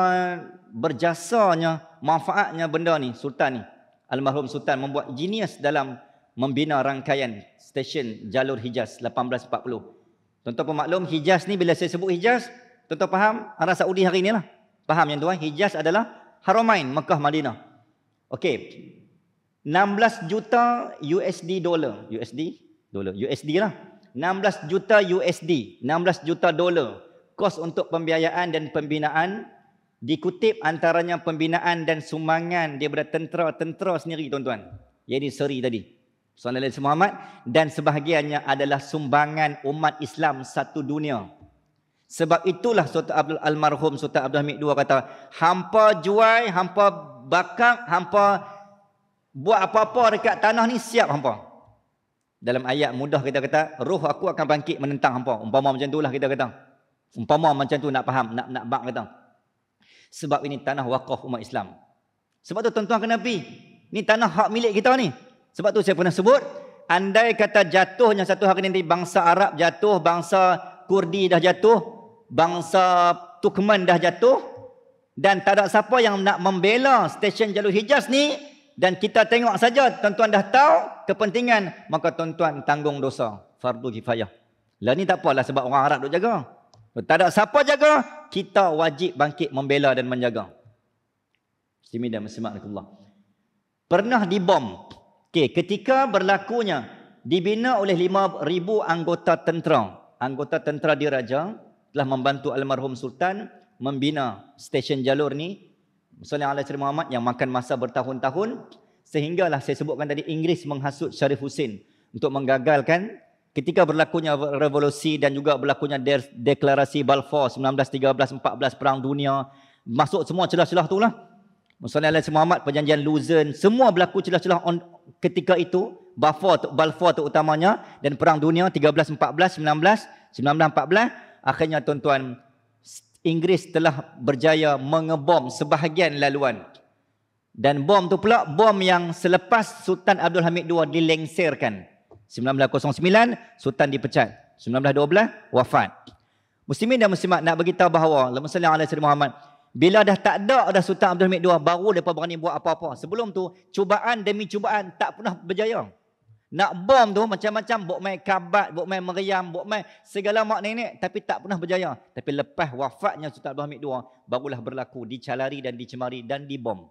berjasanya, manfaatnya benda ni, Sultan ni. Almarhum Sultan membuat genius dalam membina rangkaian stesen jalur Hijaz 1840. Tuan-tuan pemaklum, Hijaz ni bila saya sebut Hijaz, tuan-tuan faham arah Saudi hari ni lah. Faham yang tuan? Hijaz adalah Haramain, Mekah, Madinah. Okey. 16 juta USD dolar. USD lah. 16 juta USD. 16 juta dolar. Kos untuk pembiayaan dan pembinaan. Dikutip antaranya pembinaan dan sumbangan daripada tentera-tentera sendiri tuan-tuan. Jadi seri tadi. Sallallahu alaihi Muhammad, dan sebahagiannya adalah sumbangan umat Islam satu dunia. Sebab itulah Sultan Abdul Almarhum Sultan Abdul Hamid II kata, hampa jual, hampa bakar, hampa buat apa-apa dekat tanah ni siap hampa. Dalam ayat mudah kita kata, roh aku akan bangkit menentang hampa. Umpama macam itulah kita kata. Umpama macam tu nak faham, nak bak kata. Sebab ini tanah wakaf umat Islam. Sebab tu tuan-tuan kena pergi. Ni tanah hak milik kita ni. Sebab tu saya pernah sebut, andai kata jatuhnya satu hari nanti bangsa Arab jatuh, bangsa Kurdi dah jatuh, bangsa Turkmen dah jatuh, dan tak ada siapa yang nak membela stesen Jalur Hijaz ni, dan kita tengok saja, tuan-tuan dah tahu kepentingan, maka tuan-tuan tanggung dosa. Fardu kifayah. Lah ni tak apalah sebab orang Arab duk jaga. Tak ada siapa jaga, kita wajib bangkit membela dan menjaga. Muslimin dan muslimat Allah. Pernah dibom. Okey, ketika berlakunya dibina oleh 5,000 anggota tentera. Anggota tentera diraja telah membantu almarhum Sultan membina stesen jalur ni. Sallallahu alaihi Muhammad yang makan masa bertahun-tahun, sehinggalah saya sebutkan tadi Inggeris menghasut Sharif Hussein untuk menggagalkan ketika berlakunya revolusi dan juga berlakunya deklarasi Balfour 1913-14 Perang Dunia, masuk semua celah-celah itulah. Sallallahu alaihi Muhammad, perjanjian Luzern, semua berlaku celah-celah ketika itu. Balfour terutamanya, dan Perang Dunia 13-14, 1914. Akhirnya tuan-tuan, Inggeris telah berjaya mengebom sebahagian laluan. Dan bom tu pula bom yang selepas Sultan Abdul Hamid II dilengsirkan. 1909 Sultan dipecat. 1912 wafat. Muslimin dan muslimat, nak beritahu bahawa sallallahu alaihi Muhammad, bila dah tak ada Sultan Abdul Hamid II, baru mereka berani buat apa-apa. Sebelum tu cubaan demi cubaan tak pernah berjaya. Nak bom tu macam-macam, bok main kabat, bok main meriam, bok main segala mak nenek, tapi tak pernah berjaya. Tapi lepas wafatnya Sultan Abdul Hamid II, barulah berlaku, dicalari dan dicemari dan dibom.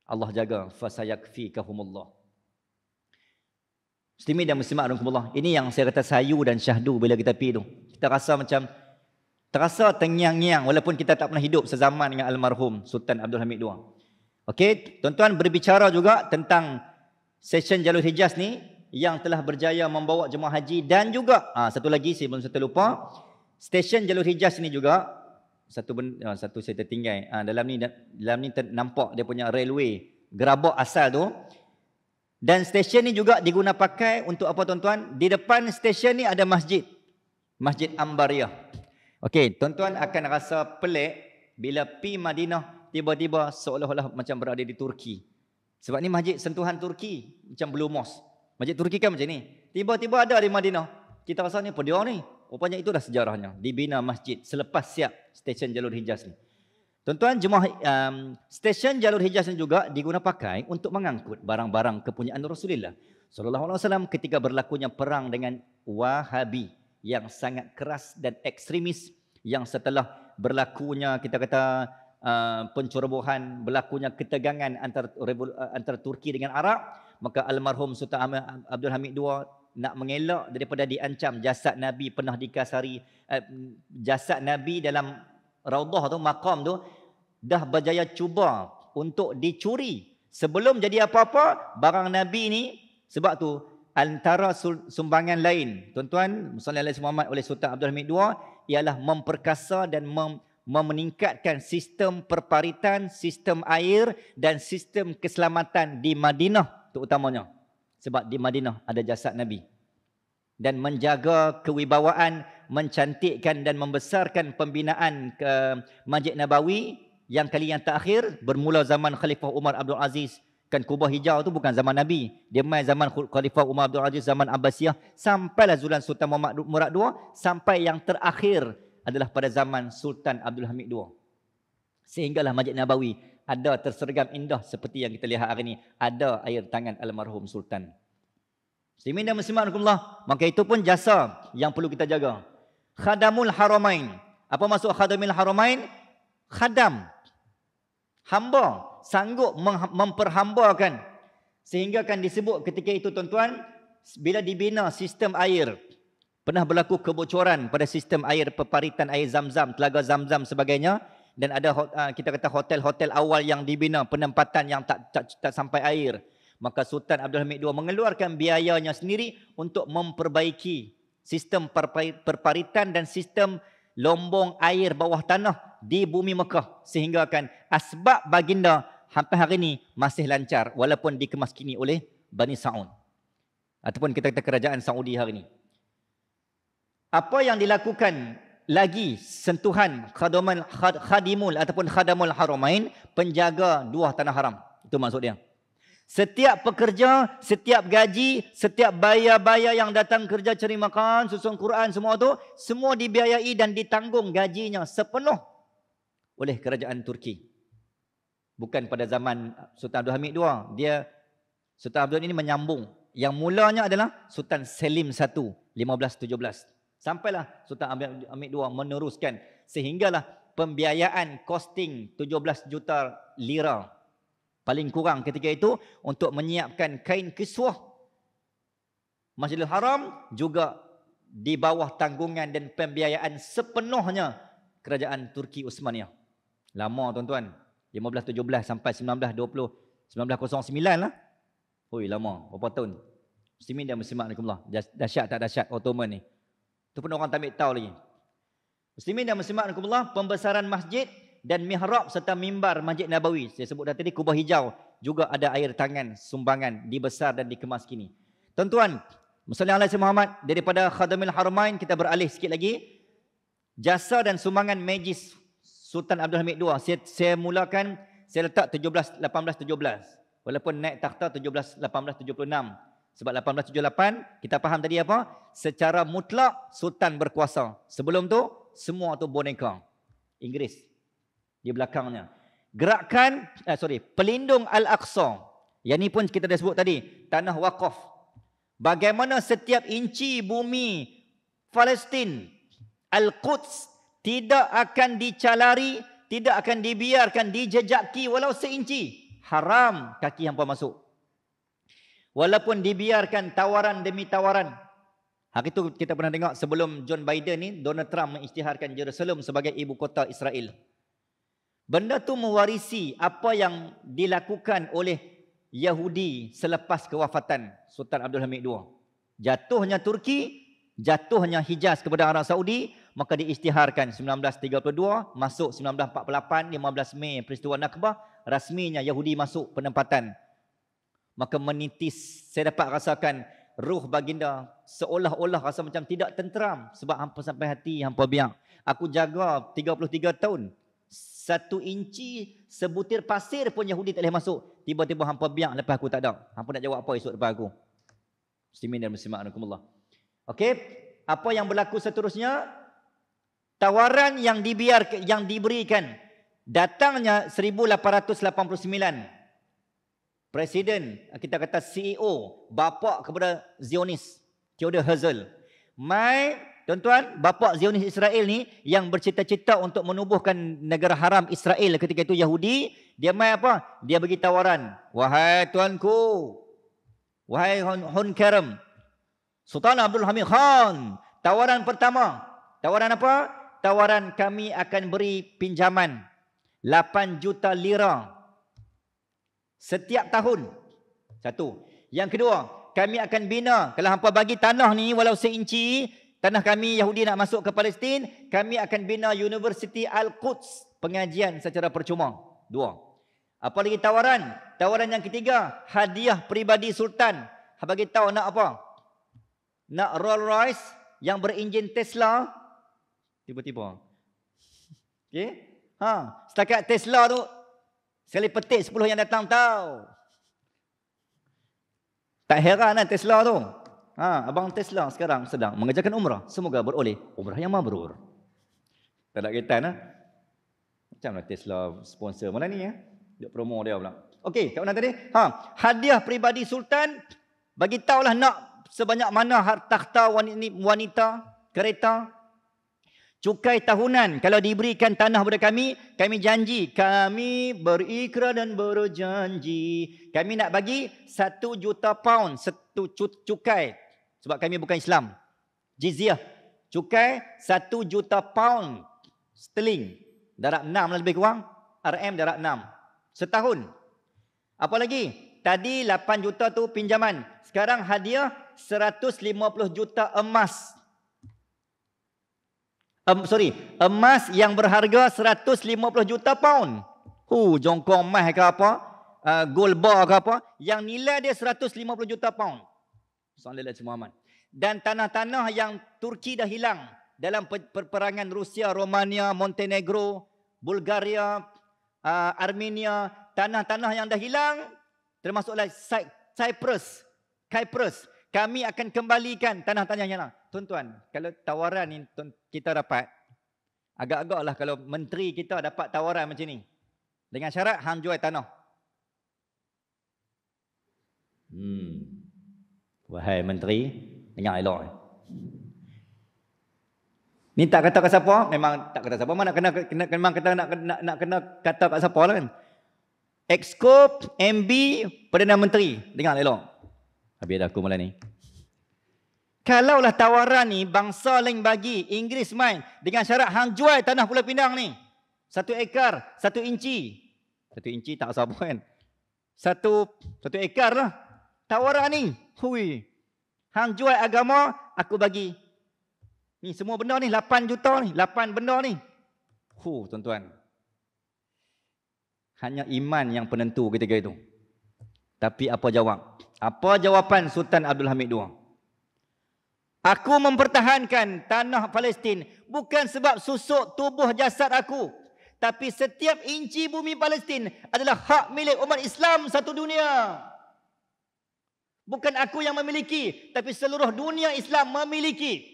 Allah jaga, fasayakfikahumullah. Muslimin dan muslimat rahmatullah. Ini yang saya kata sayu dan syahdu bila kita pergi tu. Kita rasa macam terasa tengyang-nyang walaupun kita tak pernah hidup sezaman dengan almarhum Sultan Abdul Hamid II. Okey, tuan-tuan, berbicara juga tentang stesen Jalur Hijaz ni yang telah berjaya membawa jemaah haji, dan juga satu lagi sebelum saya terlupa, stesen Jalur Hijaz ni juga satu saya tertinggal. Dalam ni nampak dia punya railway gerabak asal tu. Dan stesen ni juga diguna pakai untuk apa tuan-tuan? Di depan stesen ni ada masjid. Masjid Ambariyah. Okey, tuan-tuan akan rasa pelik bila pi Madinah tiba-tiba seolah-olah macam berada di Turki. Sebab ni masjid sentuhan Turki, macam Blue Mosque. Masjid Turki kan macam ni. Tiba-tiba ada di Madinah. Kita rasa ni apa dia ni? Rupanya itulah sejarahnya. Dibina masjid selepas siap stesen Jalur Hijaz ni. Tuan-tuan, jemaah stesen Jalur Hijaz ni juga diguna pakai untuk mengangkut barang-barang kepunyaan Rasulullah sallallahu alaihi wasallam ketika berlakunya perang dengan Wahabi yang sangat keras dan ekstremis, yang setelah berlakunya kita kata pencerobohan, berlakunya ketegangan antara Turki dengan Arab, maka almarhum Sultan Abdul Hamid II nak mengelak daripada diancam jasad Nabi pernah dikasari, jasad Nabi dalam Raudhah tu, maqam tu dah berjaya cuba untuk dicuri sebelum jadi apa-apa barang Nabi ni. Sebab tu antara sumbangan lain tuan-tuan sallallahu alaihi Muhammad oleh Sultan Abdul Hamid II ialah memperkasa dan meningkatkan sistem perparitan, sistem air dan sistem keselamatan di Madinah terutamanya. Sebab di Madinah ada jasad Nabi. Dan menjaga kewibawaan, mencantikkan dan membesarkan pembinaan ke Masjid Nabawi yang kali yang terakhir bermula zaman Khalifah Umar Abdul Aziz. Kan Kubah Hijau tu bukan zaman Nabi. Dia main zaman Khalifah Umar Abdul Aziz, zaman Abbasiyah, sampailah zaman Sultan Muhammad Murad II, sampai yang terakhir adalah pada zaman Sultan Abdul Hamid II. Sehinggalah Masjid Nabawi ada tersergam indah seperti yang kita lihat hari ini. Ada air tangan almarhum Sultan. Muslimin dan muslimat rahimakumullah. Maka itu pun jasa yang perlu kita jaga. Khadamul Haramain. Apa maksud Khadamul Haramain? Khadam, hamba, sanggup memperhambakan. Sehingga kan disebut ketika itu tuan-tuan, bila dibina sistem air, pernah berlaku kebocoran pada sistem air peparitan air Zam-Zam, Telaga Zam-Zam sebagainya, dan ada kita kata hotel-hotel awal yang dibina penempatan yang tak sampai air. Maka Sultan Abdul Hamid II mengeluarkan biayanya sendiri untuk memperbaiki sistem perparitan dan sistem lombong air bawah tanah di bumi Mekah. Sehingga kan asbab baginda sampai hari ini masih lancar walaupun dikemaskini oleh Bani Sa'ud. Ataupun kita kata kerajaan Saudi hari ini. Apa yang dilakukan lagi sentuhan khadimul ataupun khadamul haramain, penjaga dua tanah haram. Itu maksud dia. Setiap pekerja, setiap gaji, setiap bayar-bayar yang datang kerja cari makan, susun Quran, semua tu, semua dibiayai dan ditanggung gajinya sepenuh oleh kerajaan Turki. Bukan pada zaman Sultan Abdul Hamid II. Sultan Abdul ini menyambung. Yang mulanya adalah Sultan Selim I, 1517. Sampailah Sultan Abdul Hamid II meneruskan. Sehinggalah pembiayaan costing 17 juta lira. Paling kurang ketika itu untuk menyiapkan kain kiswah Masjidil Haram, juga di bawah tanggungan dan pembiayaan sepenuhnya kerajaan Turki Uthmaniyah. Lama tuan-tuan. 1517 sampai 1909 lah. Oi, lama. Berapa tahun? Muslimin dan muslimat rahimakumullah. Dahsyat tak dahsyat Ottoman ni. Itu pun orang tak ambil tahu lagi. Muslimin dan muslimat rahimakumullah, pembesaran masjid dan mihrab serta mimbar Masjid Nabawi. Saya sebut dah tadi, kubah hijau. Juga ada air tangan, sumbangan, dibesar dan dikemas kini. Tuan-tuan, Muslim Alaihi Muhammad, daripada Khadamil Haramain kita beralih sikit lagi. Jasa dan sumbangan majlis Sultan Abdul Hamid II. Saya mulakan, saya letak 1817. Walaupun naik takhta 1876. Sebab 1878, kita faham tadi apa? Secara mutlak Sultan berkuasa. Sebelum tu, semua tu boneka. Inggeris. Di belakangnya. Gerakan, Pelindung Al-Aqsa. Yang ni pun kita dah sebut tadi. Tanah wakaf. Bagaimana setiap inci bumi Palestin, Al-Quds, tidak akan dicalari, tidak akan dibiarkan dijejaki walau seinci. Haram kaki hampa masuk. Walaupun dibiarkan tawaran demi tawaran. Hari itu kita pernah dengar sebelum John Biden ni, Donald Trump mengisytiharkan Jerusalem sebagai ibu kota Israel. Benda tu mewarisi apa yang dilakukan oleh Yahudi selepas kewafatan Sultan Abdul Hamid II. Jatuhnya Turki, jatuhnya Hijaz kepada Arab Saudi, maka diisytiharkan 1932, masuk 1948, 15 Mei peristiwa Nakbah, rasminya Yahudi masuk penempatan. Maka menitis, saya dapat rasakan ruh baginda seolah-olah rasa macam tidak tenteram sebab hampa sampai hati hampa biar. Aku jaga 33 tahun. 1 inci sebutir pasir pun Yahudi tak boleh masuk. Tiba-tiba hampa biar lepas aku tak ada. Hampa nak jawab apa esok depan aku? Muslimin dan muslimat rahimakumullah. Okey, apa yang berlaku seterusnya? Tawaran yang diberikan datangnya 1889. Presiden, kita kata CEO, bapa kepada Zionis, Theodor Herzl. Tuan-tuan, bapa Zionis Israel ni yang bercita-cita untuk menubuhkan negara haram Israel ketika itu Yahudi, dia apa? Dia bagi tawaran. Wahai tuanku, wahai Hun Kerem, Sultan Abdul Hamid Khan, tawaran pertama. Tawaran apa? Tawaran kami akan beri pinjaman 8 juta lira setiap tahun. Satu. Yang kedua, kami akan bina, kalau hampa bagi tanah ni walau seinci, tanah kami Yahudi nak masuk ke Palestin, kami akan bina University Al-Quds, pengajian secara percuma. 2. Apa lagi tawaran? Tawaran yang ketiga, hadiah peribadi Sultan. Bagi tahu nak apa? Nak Rolls Royce yang berenjin Tesla. Tiba-tiba. Okey? Setakat Tesla tu sekali petik 10 yang datang tahu. Tak heran lah Tesla tu. Abang Tesla sekarang sedang mengerjakan umrah. Semoga beroleh umrah yang mabrur. Tak ada kaitan lah. Macamlah Tesla sponsor mana ni ya? Dia promo dia pula. Okey, kat mana tadi? Hadiah peribadi Sultan. Bagi tahulah nak sebanyak mana takhta wanita, kereta. Cukai tahunan, kalau diberikan tanah kepada kami janji, kami berikrar dan berjanji, kami nak bagi 1 juta pound, cukai. Sebab kami bukan Islam. Jizyah, cukai 1 juta pound sterling. Darab 6 lah lebih kurang. RM darab 6. Setahun. Apa lagi? Tadi 8 juta tu pinjaman. Sekarang hadiah 150 juta emas. Emas yang berharga 150 juta pound. Jongkong emas ke apa? Gold bar ke apa? Yang nilai dia 150 juta pound. Sallallahu Muhammad. Dan tanah-tanah yang Turki dah hilang dalam peperangan Rusia, Romania, Montenegro, Bulgaria, Armenia, tanah-tanah yang dah hilang, termasuklah Cyprus. Kami akan kembalikan tanah-tanah yang hilang. Tuan-tuan, kalau tawaran ni kita dapat, agak-agaklah kalau menteri kita dapat tawaran macam ni. Dengan syarat hang jual tanah. Wahai menteri, dengar elok. Ni tak kata kat siapa, memang tak kata siapa, memang nak kena kata kat siapa lah kan. Exco MB Perdana Menteri, dengar elok. Habis dah aku mulai ni. Kalaulah tawaran ni bangsa lain bagi, Inggeris main dengan syarat hang jual tanah Pulau Pinang ni 1 ekar, 1 inci. 1 inci tak apa kan. 1 ekar lah. Tawaran ni, hang jual agama, aku bagi. Ni semua benda ni 8 juta ni, 8 benda ni. Tuan-tuan. Hanya iman yang penentu ketika itu. Tapi apa jawab? Apa jawapan Sultan Abdul Hamid II? Aku mempertahankan tanah Palestin bukan sebab susuk tubuh jasad aku, tapi setiap inci bumi Palestin adalah hak milik umat Islam satu dunia. Bukan aku yang memiliki, tapi seluruh dunia Islam memiliki.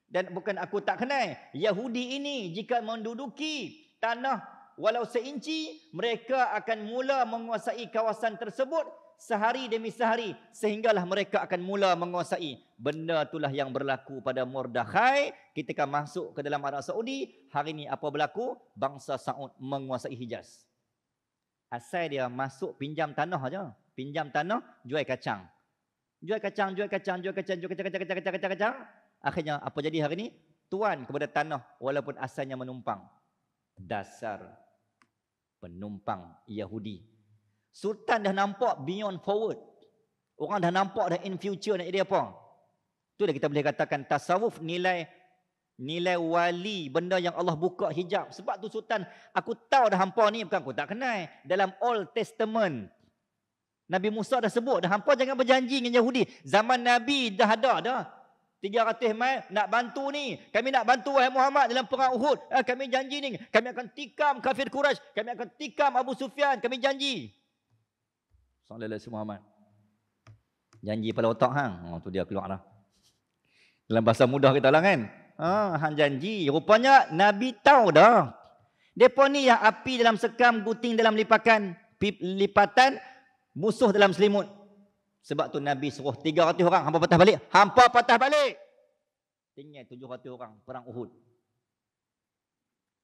Dan bukan aku tak kenal, Yahudi ini jika menduduki tanah walau seinci, mereka akan mula menguasai kawasan tersebut sehari demi sehari, sehinggalah mereka akan mula menguasai. Benda itulah yang berlaku pada Mordekhai ketika masuk ke dalam Arab Saudi. Hari ini apa berlaku? Bangsa Saud menguasai Hijaz. Asal dia masuk pinjam tanah aja. Pinjam tanah, jual kacang. Jual kacang. Akhirnya apa jadi hari ini? Tuan kepada tanah walaupun asalnya menumpang. Dasar penumpang Yahudi. Sultan dah nampak beyond forward. Orang dah nampak dah in future nak jadi apa. Itu dah kita boleh katakan tasawuf nilai wali, benda yang Allah buka hijab. Sebab tu Sultan, aku tahu dah hampa ni, bukan aku tak kenal. Dalam Old Testament, Nabi Musa dah sebut, dah hampa jangan berjanji dengan Yahudi. Zaman Nabi dah ada dah. 300 mai nak bantu ni. Kami nak bantu wahai Muhammad dalam perang Uhud. Kami janji ni. Kami akan tikam kafir Quraisy. Kami akan tikam Abu Sufyan. Kami janji. Sallallahu alaihi Muhammad. Janji pada otak hang. Tu dia keluar dah. Dalam bahasa mudah kita lah kan. Hang janji. Rupanya Nabi tahu dah. Depa ni yang api dalam sekam, guting dalam lipatan, musuh dalam selimut. Sebab tu Nabi suruh 300 orang hampa patah balik. Hampa patah balik. Tinggal 700 orang perang Uhud.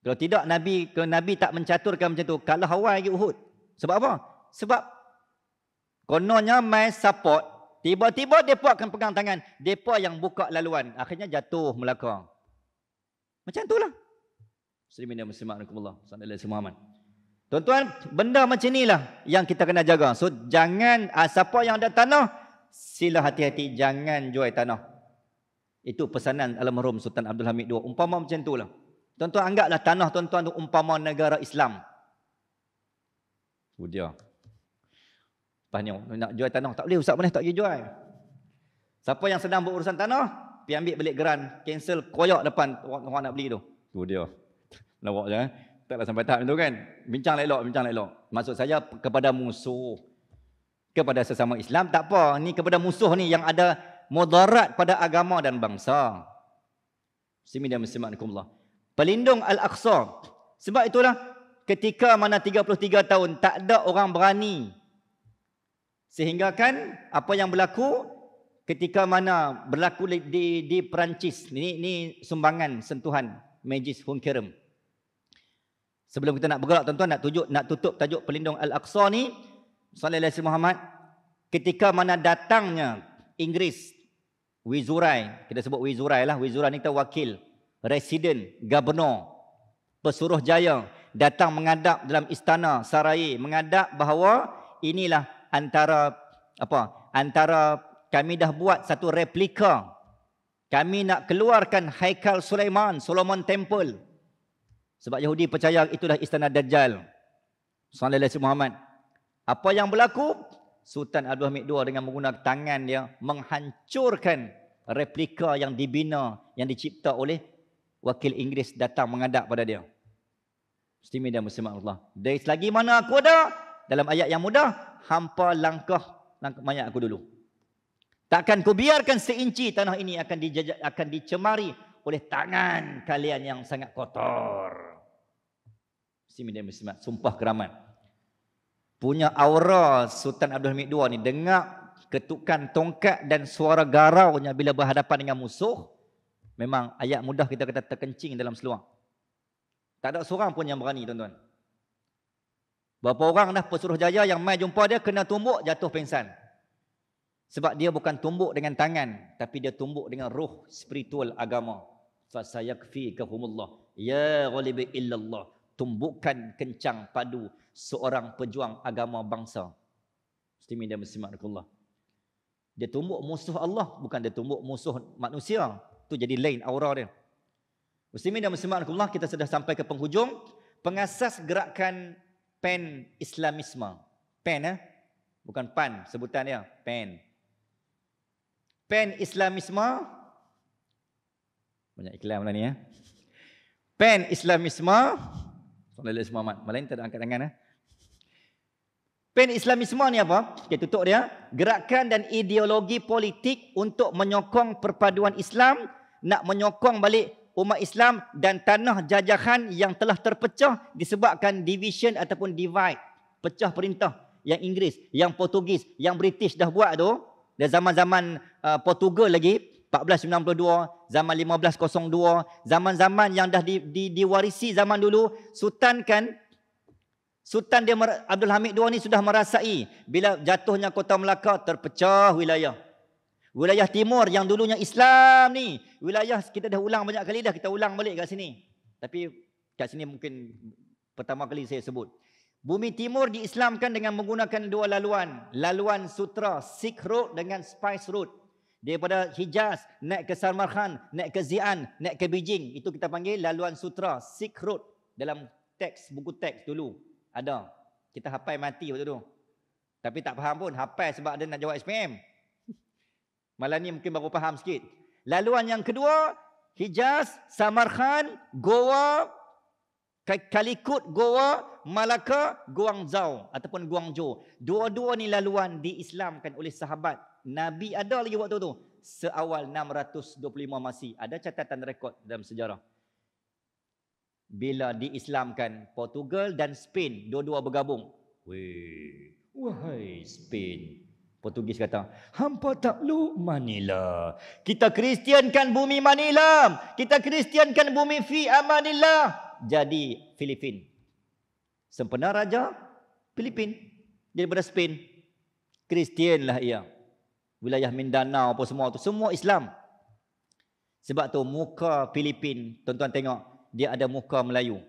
Kalau tidak Nabi tak mencaturkan macam tu, kalah awal lagi Uhud. Sebab apa? Sebab kononnya mai support, tiba-tiba depa akan pegang tangan, depa yang buka laluan, akhirnya jatuh Melaka. Macam itulah. Muslimin dan muslimat rahimakumullah, sallallahu alaihi wasallam. Tuan-tuan, benda macam inilah yang kita kena jaga. So jangan siapa yang ada tanah, sila hati-hati jangan jual tanah. Itu pesanan almarhum Sultan Abdul Hamid II. Umpama macam itulah. Tuan-tuan anggaplah tanah tuan-tuan tu umpama negara Islam. Tu dia. Lepas ni nak jual tanah tak boleh, ustaz boleh tak pergi jual. Siapa yang sedang berurusan tanah, pergi ambil balik geran, cancel koyak depan orang nak beli tu. Tu dia. Lawak je. Taklah sampai tahap itu kan. Bincang elok. Maksud saya kepada musuh. Kepada sesama Islam tak apa. Ni kepada musuh ni yang ada mudarat pada agama dan bangsa. Muslimin dan muslimat rahimakumullah. Pelindung Al-Aqsa. Sebab itulah ketika mana 33 tahun tak ada orang berani. Sehingga kan apa yang berlaku ketika mana berlaku di Perancis. Ni sumbangan sentuhan Majlis Hunkerem. Sebelum kita nak bergerak tuan-tuan, nak tutup tajuk pelindung Al-Aqsa ni, sallallahu alaihi Muhammad, ketika mana datangnya Inggeris, Wizurai, kita sebut Wizurai lah, Wizurai ni kita wakil, residen, gubernur, pesuruh jaya, datang menghadap dalam istana Sarai, menghadap bahawa inilah antara kami dah buat satu replika. Kami nak keluarkan Haikal Solomon Temple. Sebab Yahudi percaya itulah istana Dajjal. Sallallahu alaihi Muhammad. Apa yang berlaku? Sultan Abdul Hamid II dengan menggunakan tangan dia menghancurkan replika yang dibina, yang dicipta oleh wakil Inggeris datang menghadap pada dia. Muslimin dan muslimat Allah. Dari selagi mana aku ada, dalam ayat yang mudah, hampa langkah mayat aku dulu. Takkan ku biarkan seinci tanah ini akan dicemari oleh tangan kalian yang sangat kotor. Muslimin dan muslimat, sumpah keramat. Punya aura Sultan Abdul Hamid II ni, dengar ketukan tongkat dan suara garaunya bila berhadapan dengan musuh, memang ayat mudah kita kata terkencing dalam seluar. Tak ada seorang pun yang berani, tuan-tuan. Berapa orang dah Pesuruhjaya yang mai jumpa dia kena tumbuk, jatuh pingsan. Sebab dia bukan tumbuk dengan tangan, tapi dia tumbuk dengan roh spiritual agama. Fasayakfikahumullah ya ghalibi illallah. Tumbukan kencang padu seorang pejuang agama bangsa. Muslimin dan muslimat Allah. Dia tumbuk musuh Allah, bukan dia tumbuk musuh manusia. Itu jadi lain aura dia. Muslimin dan muslimat Allah, kita sudah sampai ke penghujung. Pengasas gerakan PAN Islamisme. PAN bukan PAN sebutan dia, PAN. PAN Islamisme. Banyak iklan malam ni ya. PAN Islamisme. Sallallahu alaihi Muhammad. Malam tak ada angkat tangan PAN Islamisme ni apa? Kita tutup dia. Gerakan dan ideologi politik untuk menyokong perpaduan Islam, nak menyokong balik umat Islam dan tanah jajahan yang telah terpecah disebabkan division ataupun divide. Pecah perintah. Yang Inggeris, yang Portugis, yang British dah buat tu. Dan zaman-zaman Portugal lagi, 1492, zaman 1502, zaman-zaman yang dah diwarisi zaman dulu, Sultan dia Abdul Hamid II ni sudah merasai bila jatuhnya Kota Melaka, terpecah wilayah. Wilayah timur yang dulunya Islam ni, wilayah kita dah ulang banyak kali dah, kita ulang balik kat sini. Tapi kat sini mungkin pertama kali saya sebut. Bumi timur diislamkan dengan menggunakan dua laluan. Laluan sutra, Silk Road dengan Spice Road. Daripada Hijaz, naik ke Samarkand, naik ke Xi'an, naik ke Beijing. Itu kita panggil laluan sutra, Silk Road. Dalam teks, buku teks dulu ada. Kita hafal mati waktu tu. Tapi tak faham pun, hafal sebab dia nak jawab SPM. Malam ni mungkin baru faham sikit. Laluan yang kedua, Hijaz, Samarkand, Goa, Kalikut, Goa, Malaka, Guangzhou ataupun Guangzhou. Dua-dua ni laluan diislamkan oleh sahabat. Nabi ada lagi waktu tu. Seawal 625 Masih. Ada catatan rekod dalam sejarah. Bila diislamkan Portugal dan Spain, dua-dua bergabung. Wahai Spain. Portugis kata, hampa takluk Manila. Kita Kristiankan bumi Manila. Kita Kristiankan bumi fi amanillah. Jadi Filipin. Sempena raja Filipin daripada Spain. Kristian lah ia. Wilayah Mindanao apa semua tu, semua Islam. Sebab tu muka Filipin, tuan-tuan tengok, dia ada muka Melayu.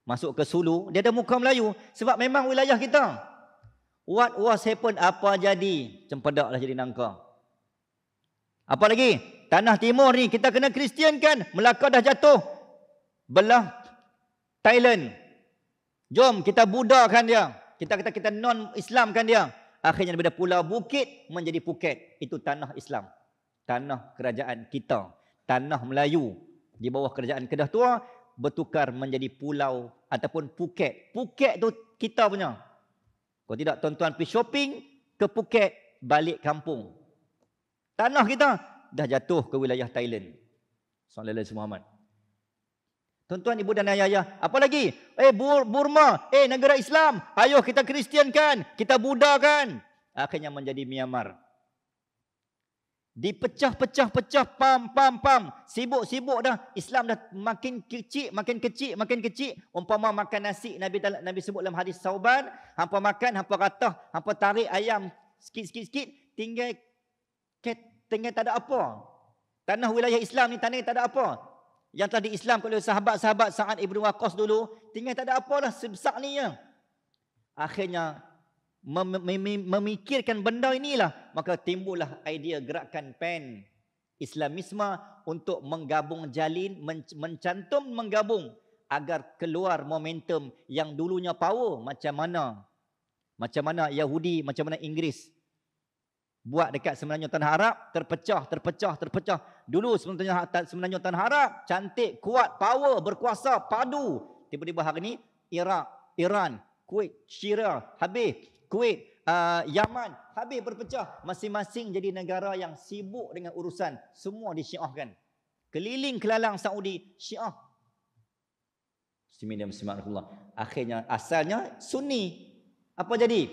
Masuk ke Sulu, dia ada muka Melayu. Sebab memang wilayah kita. What was happen, apa jadi? Cempedak lah jadi nangka. Apa lagi? Tanah timur ni kita kena Kristiankan. Melaka dah jatuh. Belah Thailand. Jom kita budakan dia. Kita non-Islamkan dia. Akhirnya daripada Pulau Bukit menjadi Phuket. Itu tanah Islam. Tanah kerajaan kita. Tanah Melayu. Di bawah kerajaan Kedah Tua bertukar menjadi pulau ataupun Phuket. Phuket tu kita punya. Kalau tidak tuan-tuan pergi shopping ke Phuket, balik kampung. Tanah kita dah jatuh ke wilayah Thailand. Sallallahu alaihi Muhammad. Tuan-tuan, ibu dan ayah, apa lagi? Burma, negara Islam. Ayo kita Kristiankan, kita Buddhakan. Akhirnya menjadi Myanmar. Dipecah-pecah-pecah, pam. Sibuk-sibuk dah. Islam dah makin kecil. Umpama makan nasi, Nabi sebut dalam hadis Sauban, hampa makan, hampa ratah, hampa tarik ayam sikit-sikit, tinggal tak ada apa. Tanah wilayah Islam ni tanah tak ada apa. Yang telah diislamkan oleh sahabat-sahabat Sa'ad ibn Waqqas dulu, tinggal tak ada apalah sebesar ni ya. Akhirnya memikirkan benda inilah, maka timbullah idea gerakan PEN Islamisme untuk menggabung jalin, menggabung agar keluar momentum yang dulunya power macam mana Yahudi, macam mana Inggeris buat dekat semenanjung tanah Arab, terpecah. Dulu semenanjung tanah Arab cantik, kuat, power, berkuasa, padu. Tiba-tiba hari ni Iraq, Iran, Kuwait, Syria habis, Kuwait, Yaman habis, berpecah. Masing-masing jadi negara yang sibuk dengan urusan, semua disyiahkan. Keliling kelalang Saudi Syiah. Bismillahirrahmanirrahim. Akhirnya asalnya Sunni. Apa jadi?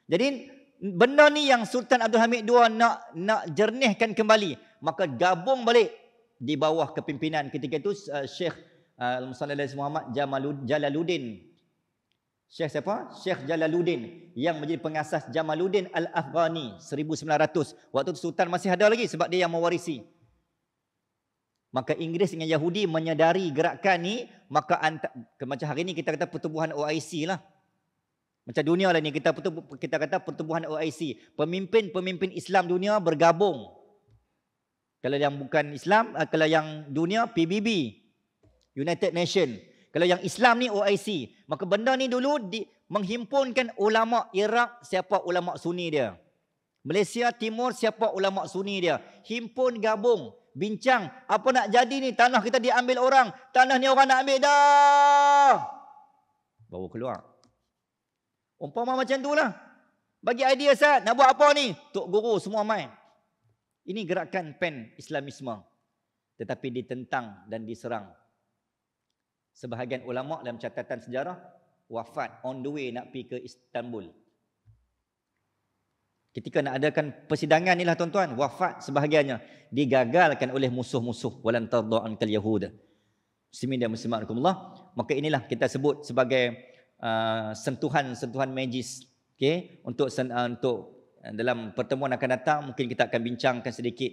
Jadi benda ni yang Sultan Abdul Hamid II nak jernihkan kembali, maka gabung balik di bawah kepimpinan ketika itu Syekh Muhammad Jalaluddin. Syekh siapa? Syekh Jalaluddin yang menjadi pengasas Jamaluddin Al-Afghani 1900. Waktu itu Sultan masih ada lagi sebab dia yang mewarisi. Maka Inggeris dengan Yahudi menyedari gerakan ni, maka macam hari ni kita kata pertubuhan OIC lah. Macam dunia lah ni kita kata pertubuhan OIC. Pemimpin Islam dunia bergabung. Kalau yang bukan Islam, kalau yang dunia PBB, United Nation. Kalau yang Islam ni OIC. Maka benda ni dulu menghimpunkan ulama Iraq, siapa ulama Sunni dia. Malaysia Timur, siapa ulama Sunni dia. Himpun, gabung, bincang. Apa nak jadi ni? Tanah kita diambil orang. Tanah ni orang nak ambil dah. Bawa keluar. Umpama macam tu lah. Bagi idea Ustaz, nak buat apa ni? Tok Guru semua main. Ini gerakan PEN Islamisme. Tetapi ditentang dan diserang. Sebahagian ulama' dalam catatan sejarah wafat on the way nak pergi ke Istanbul. Ketika nak adakan persidangan ni lah tuan-tuan, wafat sebahagiannya. Digagalkan oleh musuh-musuh. Walan tardha ankal yahud. Bismillahirrahmanirrahim. Maka inilah kita sebut sebagai sentuhan magis. Okay? Untuk dalam pertemuan akan datang, mungkin kita akan bincangkan sedikit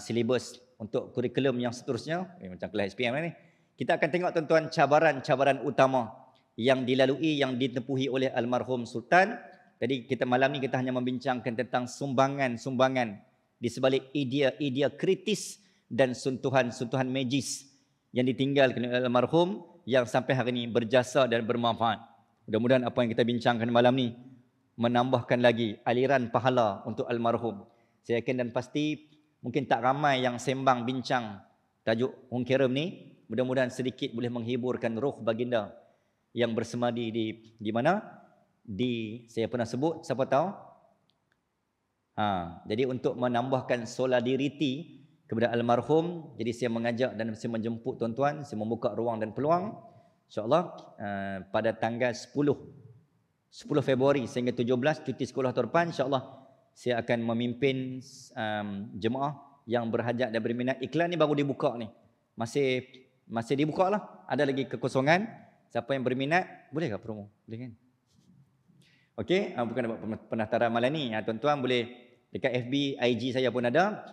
silibus untuk kurikulum yang seterusnya. Macam kelas SPM ni. Kita akan tengok tuan-tuan cabaran-cabaran utama yang dilalui, yang ditempuhi oleh almarhum Sultan. Jadi kita malam ni kita hanya membincangkan tentang sumbangan-sumbangan di sebalik idea kritis dan sentuhan-sentuhan magis yang ditinggalkan oleh almarhum yang sampai hari ini berjasa dan bermanfaat. Mudah-mudahan apa yang kita bincangkan malam ni menambahkan lagi aliran pahala untuk almarhum. Saya yakin dan pasti mungkin tak ramai yang sembang bincang tajuk Hong Kerim ni. Mudah-mudahan sedikit boleh menghiburkan roh baginda yang bersemadi di mana? Saya pernah sebut, siapa tahu? Jadi untuk menambahkan solidariti kepada almarhum, jadi saya mengajak dan saya menjemput tuan-tuan, saya membuka ruang dan peluang. InsyaAllah pada tanggal 10 Februari sehingga 17 cuti sekolah tahun depan, insyaAllah saya akan memimpin jemaah yang berhajat dan berminat. Iklan ni baru dibuka ni. Masih dibuka lah. Ada lagi kekosongan. Siapa yang berminat, boleh ke promo? Boleh kan? Okey, bukan dapat pendaftaran malam ni. Tuan-tuan boleh dekat FB, IG saya pun ada.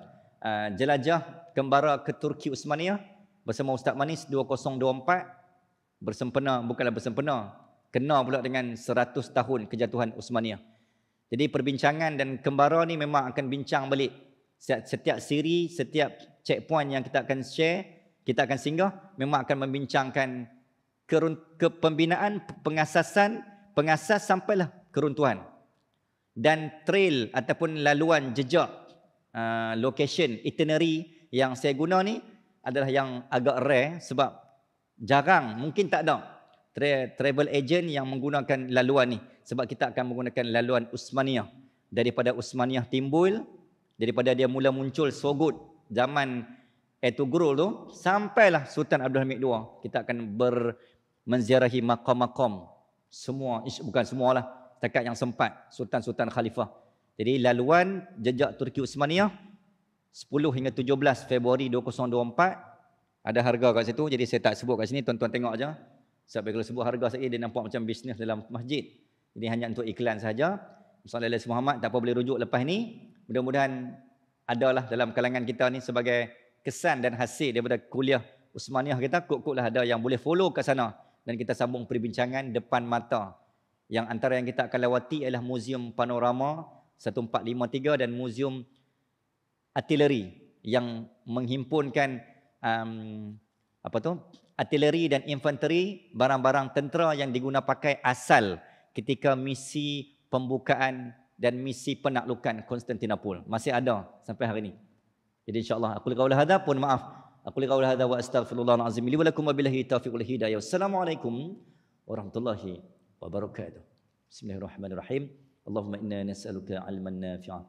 Jelajah Kembara ke Turki Uthmaniyah bersama Ustaz Manis 2024. Bukanlah bersempena. Kena pula dengan 100 tahun kejatuhan Uthmaniyah. Jadi perbincangan dan kembara ni memang akan bincang balik. Setiap siri, setiap checkpoint yang kita akan share, kita akan singgah, memang akan membincangkan kepembinaan, pengasas sampailah keruntuhan. Dan trail ataupun laluan jejak, location, itinerary yang saya guna ni adalah yang agak rare sebab jarang, mungkin tak ada travel agent yang menggunakan laluan ni. Sebab kita akan menggunakan laluan Uthmaniyah. Daripada Uthmaniyah timbul, daripada dia mula muncul Sogut zaman Ertugrul tu, sampailah Sultan Abdul Hamid II. Kita akan menziarahi makam-makam. Semua, bukan semualah, setakat yang sempat, Sultan-Sultan Khalifah. Jadi laluan jejak Turki Uthmaniyah 10 hingga 17 Februari 2024. Ada harga kat situ, jadi saya tak sebut kat sini, tuan-tuan tengok aja. Sebab kalau sebut harga saya, dia nampak macam bisnes dalam masjid. Jadi hanya untuk iklan sahaja. Sallallahu alaihi Muhammad, tak apa boleh rujuk lepas ni. Mudah-mudahan adalah dalam kalangan kita ni sebagai kesan dan hasil daripada kuliah Uthmaniyah kita, kok-koklah ada yang boleh follow ke sana dan kita sambung perbincangan depan mata Yang antara yang kita akan lewati ialah Muzium Panorama 1453 dan Muzium Artileri yang menghimpunkan artileri dan infanteri, barang-barang tentera yang diguna pakai asal ketika misi pembukaan dan misi penaklukan Konstantinopel. Masih ada sampai hari ini. Jadi insya-Allah aku qaul hadza, pun maaf. Aku qaul hadza wa astaghfirullahal azim li wa lakum wa billahi taufiq wal hidayah. Wassalamualaikum warahmatullahi wabarakatuh. Bismillahirrahmanirrahim. Allahumma inna nas'aluka 'ilman nafi'a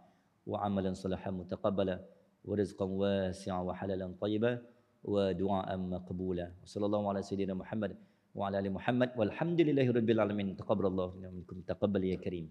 wa 'amalan salihan mutaqabbala wa rizqan wasi'a wa halalan thayyiban wa du'aan maqbula. Sallallahu ala sayyidina Muhammad wa ala ali Muhammad walhamdulillahi rabbil alamin. Taqabbalallahu minkum taqabbal ya karim.